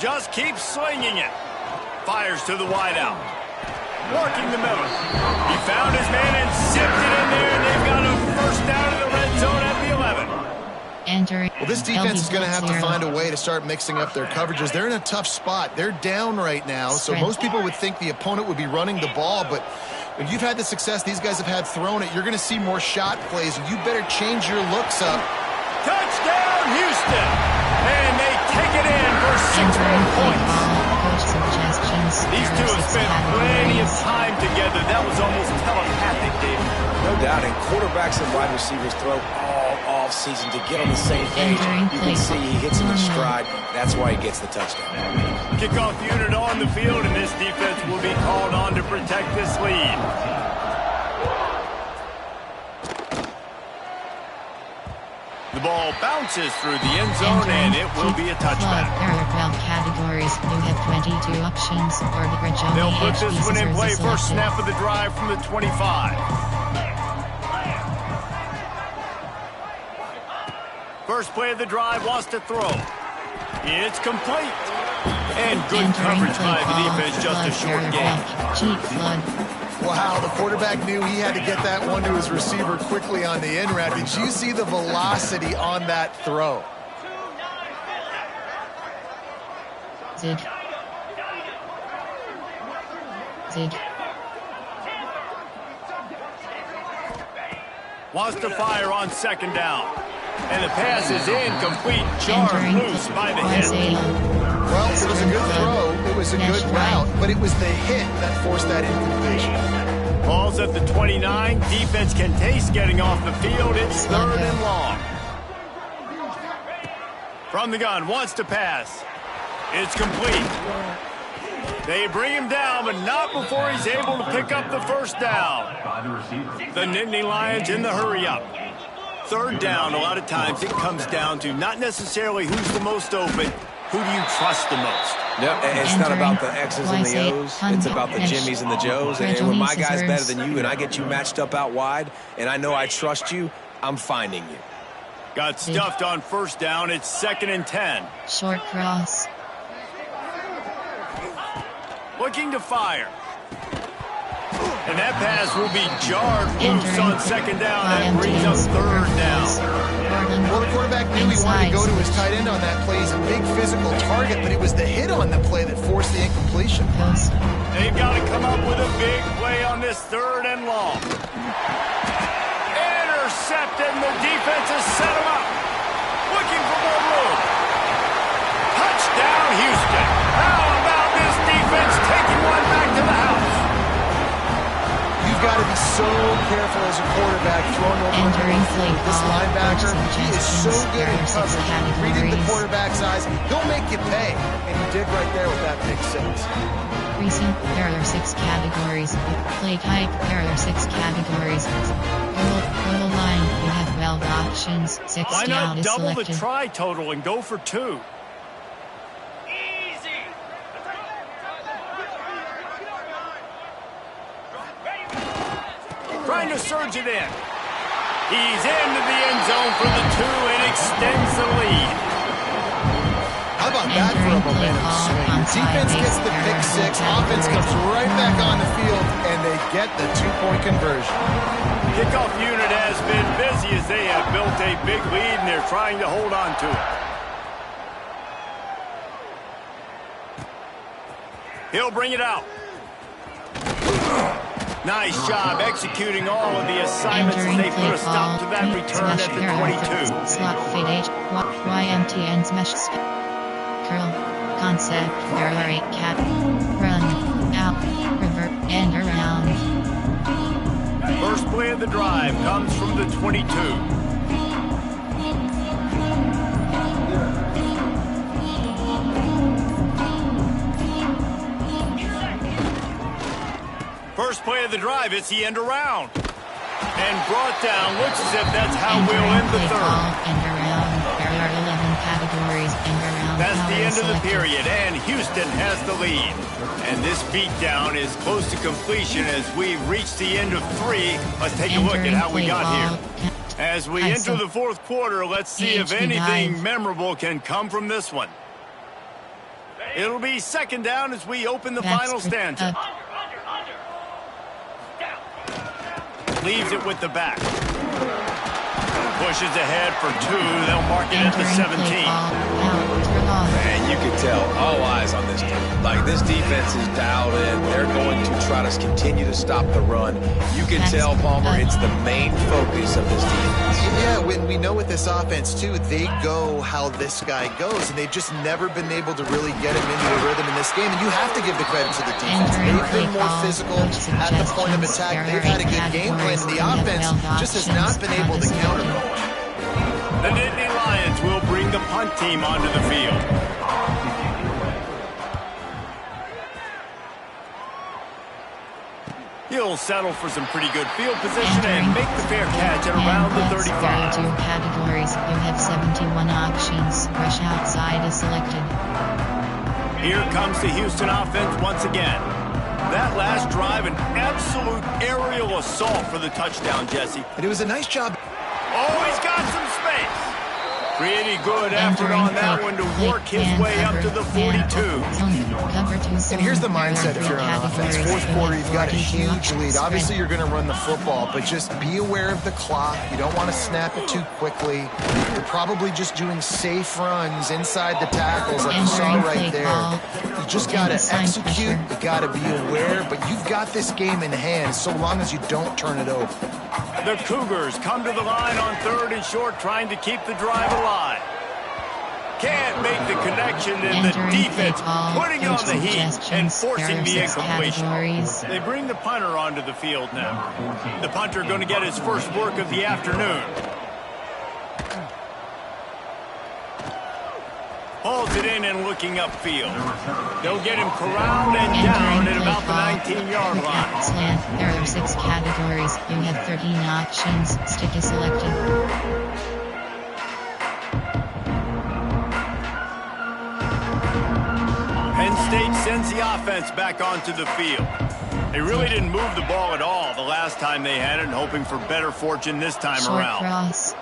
Just keeps swinging it. Fires to the wideout. Working the middle. He found his man and zipped it in there, and they've got a first down in the red zone at the 11. Well, this defense is going to have to find a way to start mixing up their coverages. They're in a tough spot. They're down right now, so most people would think the opponent would be running the ball, but when you've had the success these guys have had throwing it, you're going to see more shot plays, and you better change your looks up. Touchdown, Houston! And they take it in for 6 more points. These two have spent plenty of time together. That was almost telepathic, David. No doubt, and quarterbacks and wide receivers throw all off-season to get on the same page. You can see he hits him in stride. That's why he gets the touchdown. Kickoff unit on the field, and this defense will be called on to protect this lead. The ball bounces through the end zone, and it will be a touchback. There are 12 categories. You have 22 options. They'll put this one in play. First snap of the drive from the 25. First play of the drive, wants to throw. It's complete. And good coverage by the defense, just a short gain. Wow, the quarterback knew he had to get that one to his receiver quickly on the in route. Did you see the velocity on that throw? Zig. Wants to fire on 2nd down. And the pass is incomplete. Jarred loose by the hit. Well, it was a good throw. It was a good route, but it was the hit that forced that incompletion. Ball's at the 29. Defense can taste getting off the field. It's 3rd and long. From the gun, wants to pass. It's complete. They bring him down, but not before he's able to pick up the first down. The Nittany Lions in the hurry-up. Third down, a lot of times it comes down to not necessarily who's the most open, who do you trust the most? Yep, and it's not about the X's and the O's. It's about the Jimmies and the Joes. And when my guy's better than you and I get you matched up out wide and I know I trust you, I'm finding you. Got stuffed on first down. It's 2nd and 10. Short cross. Looking to fire. And that pass will be jarred loose on 2nd down. That brings up 3rd down. Well, the quarterback knew he wanted to go to his tight end on that play. He's a big physical target, but it was the hit on the play that forced the incompletion. They've got to come up with a big play on this 3rd and long. Intercepted, and the defense has set him up. Looking for more room. Touchdown, Houston. How about this defense taking one back to the house? You've got to be so careful as a quarterback throwing over this linebacker. He is so good in coverage. Reading the quarterback's eyes, he'll make you pay. And he did right there with that pick 6. Recent, there are 6 categories. Play type, there are 6 categories. Goal line, you have 12 options. 6 Why down not is double selected. the try total and go for 2? Easy. Trying to surge it in. He's into the end zone for the 2 and extends the lead. How about that for a momentum swing? Defense gets the pick 6. Offense comes right back on the field, and they get the 2-point conversion. Kickoff unit has been busy as they have built a big lead, and they're trying to hold on to it. He'll bring it out. Nice job executing all of the assignments as they put a stop to that return at the 22. Slot fade H, YMTN smash curl, concept, there are 8 cat, run, out, revert, and around. First play of the drive comes from the 22. First play of the drive, it's the end around. And brought down, looks as if that's how we'll end the 3rd. End around, there are 11 categories, end around. That's the end of the period, and Houston has the lead. And this beatdown is close to completion as we've reached the end of 3. Let's take a look at how we got here. As we enter the 4th quarter, let's see if anything memorable can come from this one. It'll be 2nd down as we open the final stanza. Leaves it with the back. Pushes ahead for 2. They'll mark it at the 17. And you can tell all eyes on this team. Like, this defense is dialed in. They're going to try to continue to stop the run. You can tell, Palmer, it's the main focus of this defense. Yeah, when we know with this offense, too, they go how this guy goes, and they've just never been able to really get him into a rhythm in this game. And you have to give the credit to the defense. They've been more physical at the point of attack. They've had a good game plan, and the offense just has not been able to counter them. The Nittany Lions will bring the punt team onto the field. He'll settle for some pretty good field position and make the fair catch at around the 35. 2 categories. You have 71 options. Rush outside is selected. Here comes the Houston offense once again. That last drive, an absolute aerial assault for the touchdown, Jesse. And it was a nice job. Oh, he's got some space. Pretty good effort on that one to work his way up to the 42. And here's the mindset if you're on offense. 4th quarter, you've got a huge lead. Obviously, you're going to run the football, but just be aware of the clock. You don't want to snap it too quickly. You're probably just doing safe runs inside the tackles like you saw right there. You just got to execute. You got to be aware, but you've got this game in hand so long as you don't turn it over. The Cougars come to the line on 3rd and short, trying to keep the drive alive. Can't make the connection, and the defense putting on the heat and forcing the incompletion. They bring the punter onto the field now. The punter going to get his first work of the afternoon. Holds it in and looking upfield. They'll get him corralled and down at about the 19-yard line. Slant. There are 6 categories. You have 13 options. Stick is selected. Penn State sends the offense back onto the field. They really didn't move the ball at all the last time they had it, hoping for better fortune this time around. Cross.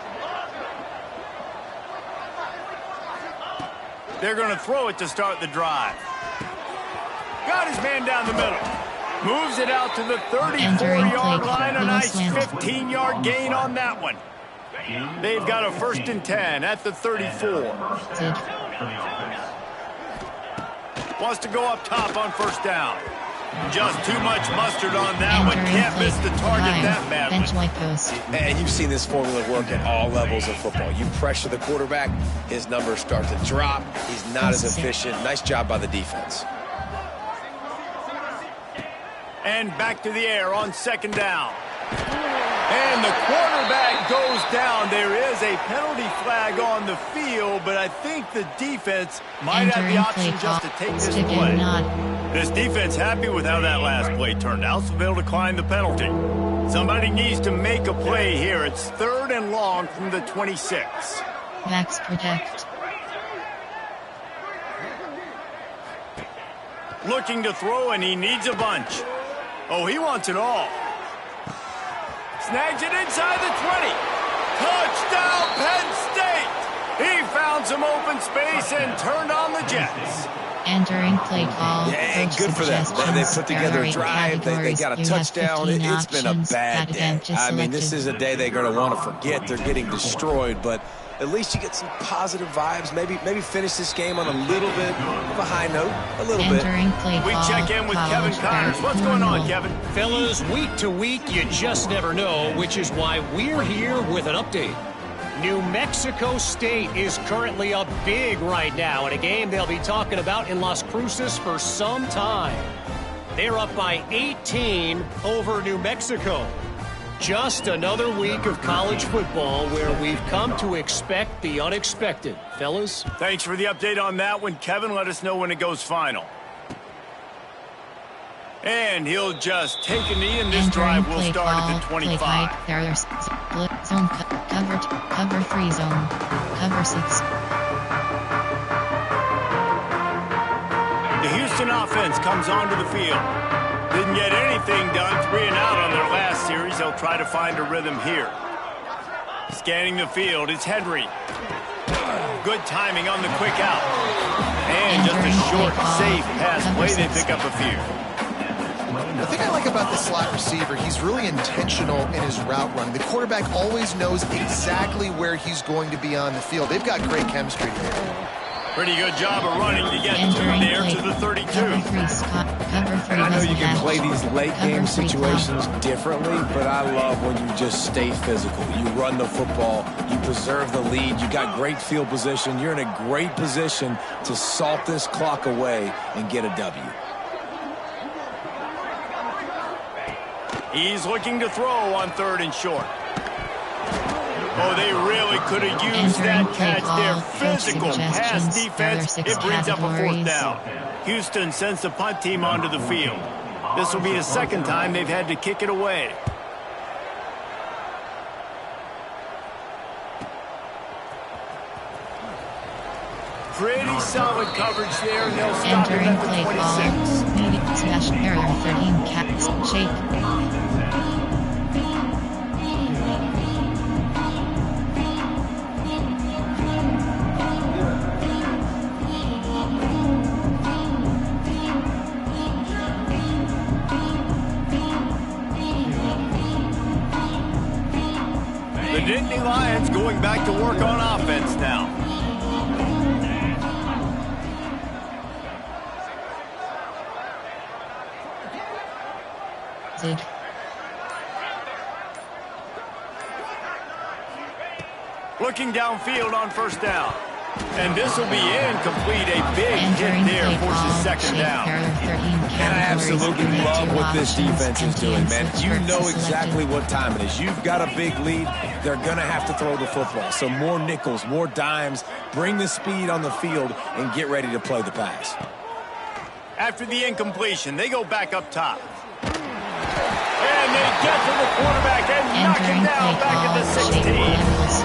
They're going to throw it to start the drive. Got his man down the middle. Moves it out to the 34-yard line. A nice 15-yard gain on that one. They've got a 1st and 10 at the 34. Wants to go up top on 1st down. Just too much mustard on that one. Can't miss the target that badly. And you've seen this formula work at all levels of football. You pressure the quarterback, his numbers start to drop. He's not as efficient. Nice job by the defense. And back to the air on 2nd down. And the quarterback goes down. There is a penalty flag on the field, but I think the defense might have the option just to take this play. This defense happy with how that last play turned out, so they'll decline the penalty. Somebody needs to make a play here. It's 3rd and long from the 26. Max protect. Looking to throw, and he needs a bunch. Oh, he wants it all. Snags it inside the 20. Touchdown, Penn State! He found some open space and turned on the Jets. Entering play call. Yeah, good for them. They put together a drive. They got a touchdown. It's been a bad day. I mean, this is a day they're going to want to forget. They're getting destroyed, but at least you get some positive vibes. Maybe finish this game on a little bit of a high note. A little bit. We check in with Kevin Connors. What's going on, Kevin? Fellas, week to week, you just never know, which is why we're here with an update. New Mexico State is currently up big right now in a game they'll be talking about in Las Cruces for some time. They're up by 18 over New Mexico. Just another week of college football where we've come to expect the unexpected. Fellas? Thanks for the update on that one, Kevin. Let us know when it goes final. And he'll just take a knee, and this drive will start at the 25. There's split zone, cover 3 zone, cover 6. The Houston offense comes onto the field. Didn't get anything done, 3 and out on their last series. They'll try to find a rhythm here. Scanning the field, it's Henry. Good timing on the quick out. And just a short, safe pass play. They pick up a few. The thing I like about the slot receiver, he's really intentional in his route run. The quarterback always knows exactly where he's going to be on the field. They've got great chemistry together. Pretty good job of running to get there to the 32. And I know you can play these late game situations differently, but I love when you just stay physical. You run the football, you preserve the lead, you got great field position. You're in a great position to salt this clock away and get a W. He's looking to throw on 3rd and short. Oh, they really could have used that catch there. Physical pass defense. It brings up a 4th down. Houston sends the punt team onto the field. This will be the 2nd time they've had to kick it away. Pretty solid coverage there, and they'll stop it at the 26. Smash error 13 cats shake. The Nittany Lions going back to work on offense now. Looking downfield on 1st down. And this will be incomplete. A big hit there forces second down. And I absolutely love what this defense is doing, man. You know exactly what time it is. You've got a big lead. They're going to have to throw the football. So more nickels, more dimes, bring the speed on the field, and get ready to play the pass. After the incompletion, they go back up top. And they get to the quarterback and knock him down back at the 16.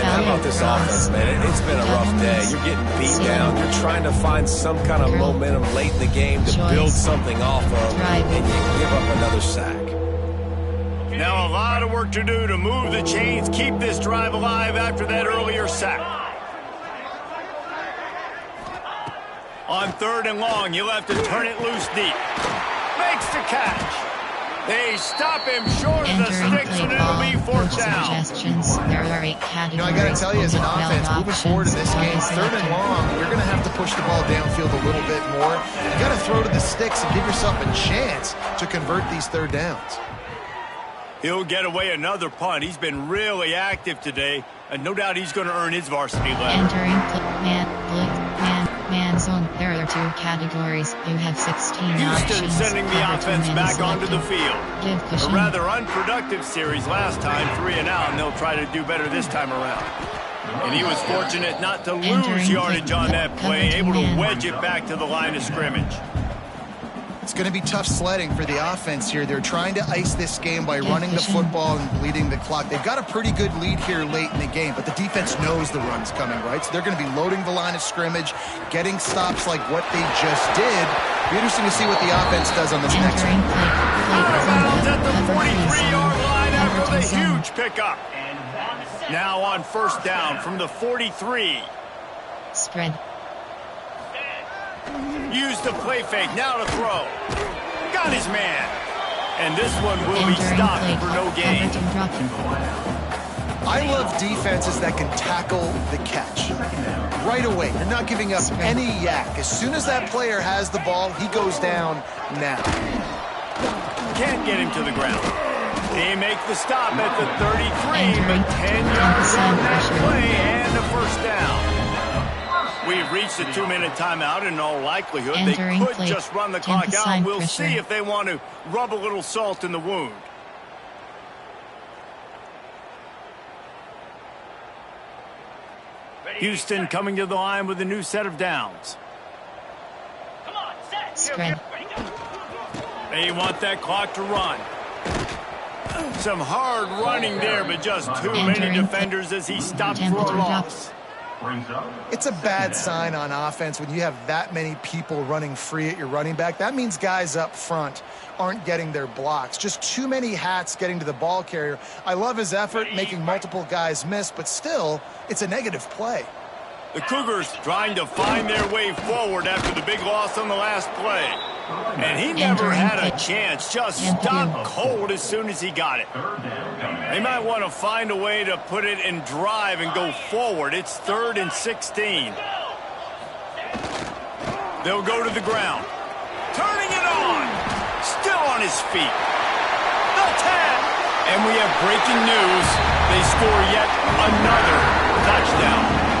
How about this offense, man? It's been a rough day. You're getting beat down. You're trying to find some kind of momentum late in the game to build something off of, and you give up another sack. Now a lot of work to do to move the chains, keep this drive alive after that earlier sack. On 3rd and long, you'll have to turn it loose deep. Makes the catch. They stop him short of the sticks, and it'll be 4th down. You know, I got to tell you, as an offense, moving forward in this game, 3rd and long, you're going to have to push the ball downfield a little bit more. You got to throw to the sticks and give yourself a chance to convert these 3rd downs. He'll get away another punt. He's been really active today, and no doubt he's going to earn his varsity letter. Entering man zone. There are 2 categories. You have 16 Houston options. sending the offense back onto the field. Give A rather unproductive series last time, 3 and out, and they'll try to do better this time around. And he was fortunate not to lose yardage on that play, able to wedge it back to the line of scrimmage. It's going to be tough sledding for the offense here. They're trying to ice this game by running the football and bleeding the clock. They've got a pretty good lead here late in the game, but the defense knows the run's coming, right? So they're going to be loading the line of scrimmage, getting stops like what they just did. Be interesting to see what the offense does on this next one. Out at the 43-yard line after the huge pickup. Now on 1st down from the 43. Spread. Use the play fake, now to throw. Got his man. And this one will be stopped for no gain. I love defenses that can tackle the catch. Right away, you're not giving up any yak. As soon as that player has the ball, he goes down now. Can't get him to the ground. They make the stop at the 33, but 10 yards on that play and a 1st down. We've reached a 2-minute timeout, and in all likelihood, they could just run the clock out. We'll see if they want to rub a little salt in the wound. Houston coming to the line with a new set of downs. Come on, set. Spread. They want that clock to run. Some hard running there, but just too many defenders as he stopped for a loss. It's a bad sign on offense when you have that many people running free at your running back. That means guys up front aren't getting their blocks. Just too many hats getting to the ball carrier. I love his effort, making multiple guys miss, but still, it's a negative play. The Cougars trying to find their way forward after the big loss on the last play. And he never had a chance, just stopped cold as soon as he got it. They might want to find a way to put it in drive and go forward. It's 3rd and 16. They'll go to the ground. Turning it on. Still on his feet. The 10. And we have breaking news. They score yet another touchdown.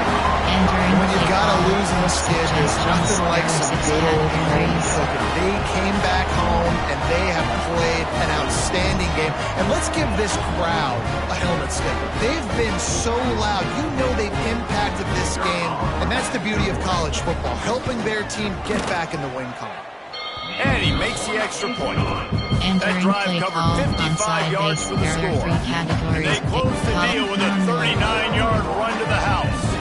When you've got a losing skid, there's nothing like some good old home cooking. They came back home, and they have played an outstanding game. And let's give this crowd a helmet sticker. They've been so loud. You know they've impacted this game, and that's the beauty of college football, helping their team get back in the win column. And he makes the extra point. That drive covered 55 yards for the score. And they close the deal with a 39-yard run to the house.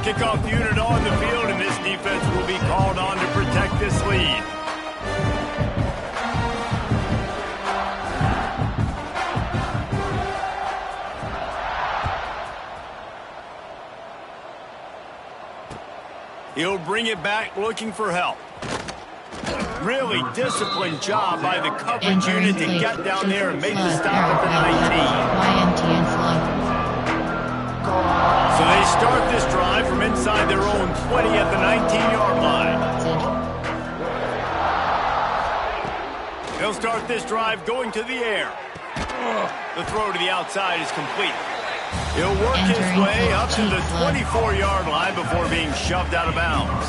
Kickoff unit on the field, and this defense will be called on to protect this lead. He'll bring it back looking for help. Really disciplined job by the coverage unit to get down there and make the stop at the 19. So they start this drive from inside their own 20 at the 19-yard line. They'll start this drive going to the air. The throw to the outside is complete. He'll work his way up to the 24-yard line before being shoved out of bounds.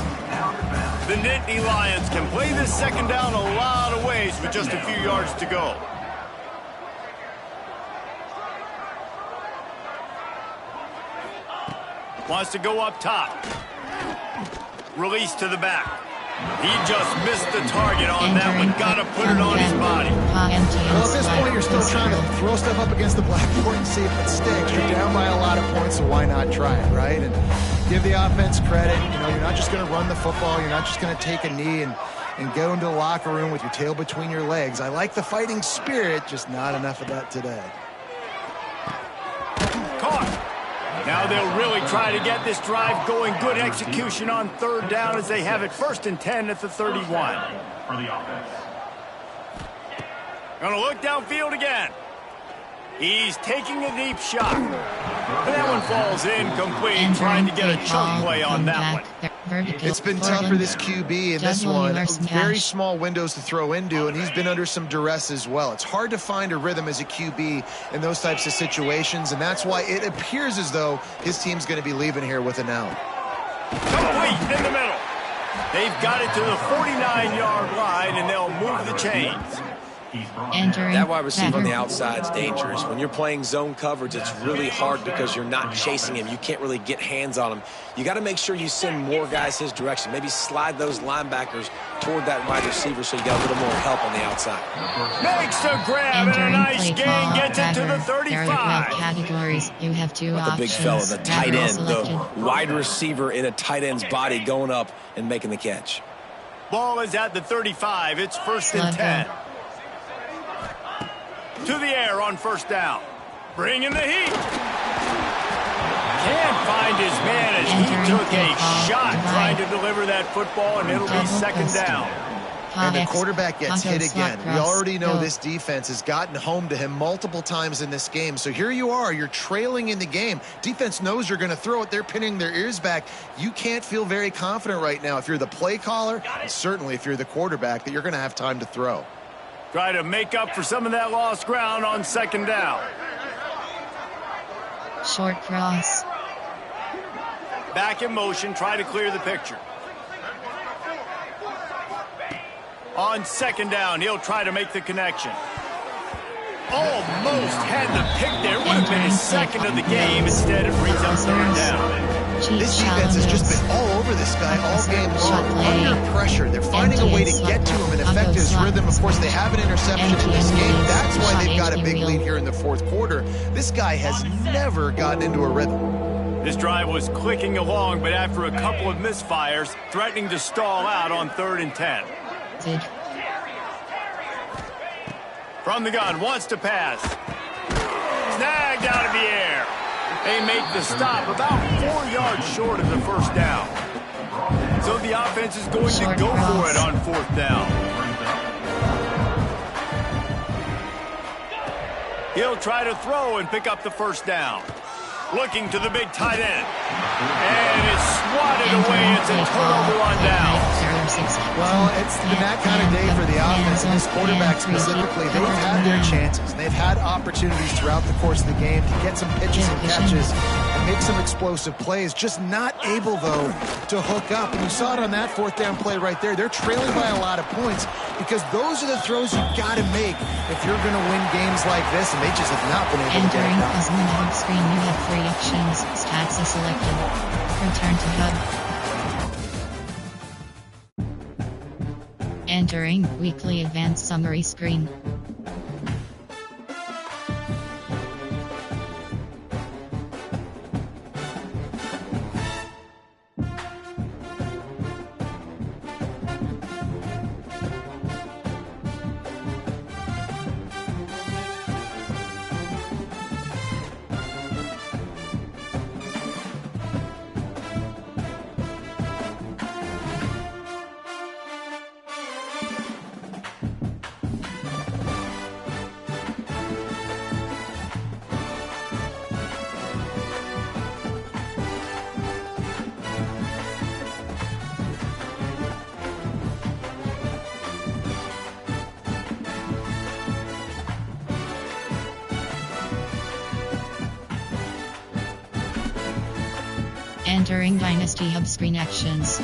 The Nittany Lions can play this second down a lot of ways with just a few yards to go. Wants to go up top. Release to the back. He just missed the target on that one. Got to put it on his body. Well, at this point, you're still trying to throw stuff up against the blackboard and see if it sticks. You're down by a lot of points, so why not try it, right? And give the offense credit. You know, you're not just going to run the football. You're not just going to take a knee and go into the locker room with your tail between your legs. I like the fighting spirit, just not enough of that today. Caught. Now they'll really try to get this drive going. Good execution on third down as they have it 1st and 10 at the 31. Gonna look downfield again. He's taking a deep shot. And that one falls incomplete, trying to get a chunk play on that one. It's been tough for this QB in this one. Very small windows to throw into, and he's been under some duress as well. It's hard to find a rhythm as a QB in those types of situations, and that's why it appears as though his team's going to be leaving here with an L. Complete in the middle. They've got it to the 49-yard line, and they'll move the chains. That wide receiver on the outside is dangerous. When you're playing zone coverage, it's really hard because you're not chasing him. You can't really get hands on him. You got to make sure you send more guys his direction. Maybe slide those linebackers toward that wide receiver so you got a little more help on the outside. Makes a grab and a nice gain, gets it to the 35. Categories. You have two options. The big fella, the tight end, the wide receiver in a tight end's body going up and making the catch. Ball is at the 35. It's 1st and 10. To the air on 1st down. Bring in the heat. Can't find his man as he took a shot trying to deliver that football, and it'll be 2nd down. And the quarterback gets hit again. We already know this defense has gotten home to him multiple times in this game. So here you are. You're trailing in the game. Defense knows you're going to throw it. They're pinning their ears back. You can't feel very confident right now if you're the play caller, and certainly if you're the quarterback, that you're going to have time to throw. Try to make up for some of that lost ground on 2nd down. Short cross. Back in motion, try to clear the picture. On 2nd down, he'll try to make the connection. Almost had the pick there. Would have been his 2nd of the game. Instead, it brings up 3rd down. This defense has just been all over this guy all game long. Under pressure, they're finding a way to get to him and affect his rhythm. Of course, they have an interception in this game. That's why they've got a big lead here in the 4th quarter. This guy has never gotten into a rhythm. This drive was clicking along, but after a couple of misfires, threatening to stall out on 3rd and 10. From the gun, wants to pass. Snagged out of the air. They make the stop about 4 yards short of the 1st down. So the offense is going to go for it on 4th down. He'll try to throw and pick up the 1st down. Looking to the big tight end. And it's swatted away. It's a turnover on down. Well, it's been that kind of day for the offense, and this quarterback specifically. They've had their chances. They've had opportunities throughout the course of the game to get some pitches and catches and make some explosive plays. Just not able, though, to hook up. And you saw it on that 4th down play right there. They're trailing by a lot of points because those are the throws you've got to make if you're going to win games like this, and they just have not been able to get it done. On the home screen, you have 3 options. Stats are selected. Return to hub. Entering weekly advanced summary screen. Entering Dynasty Hub screen actions.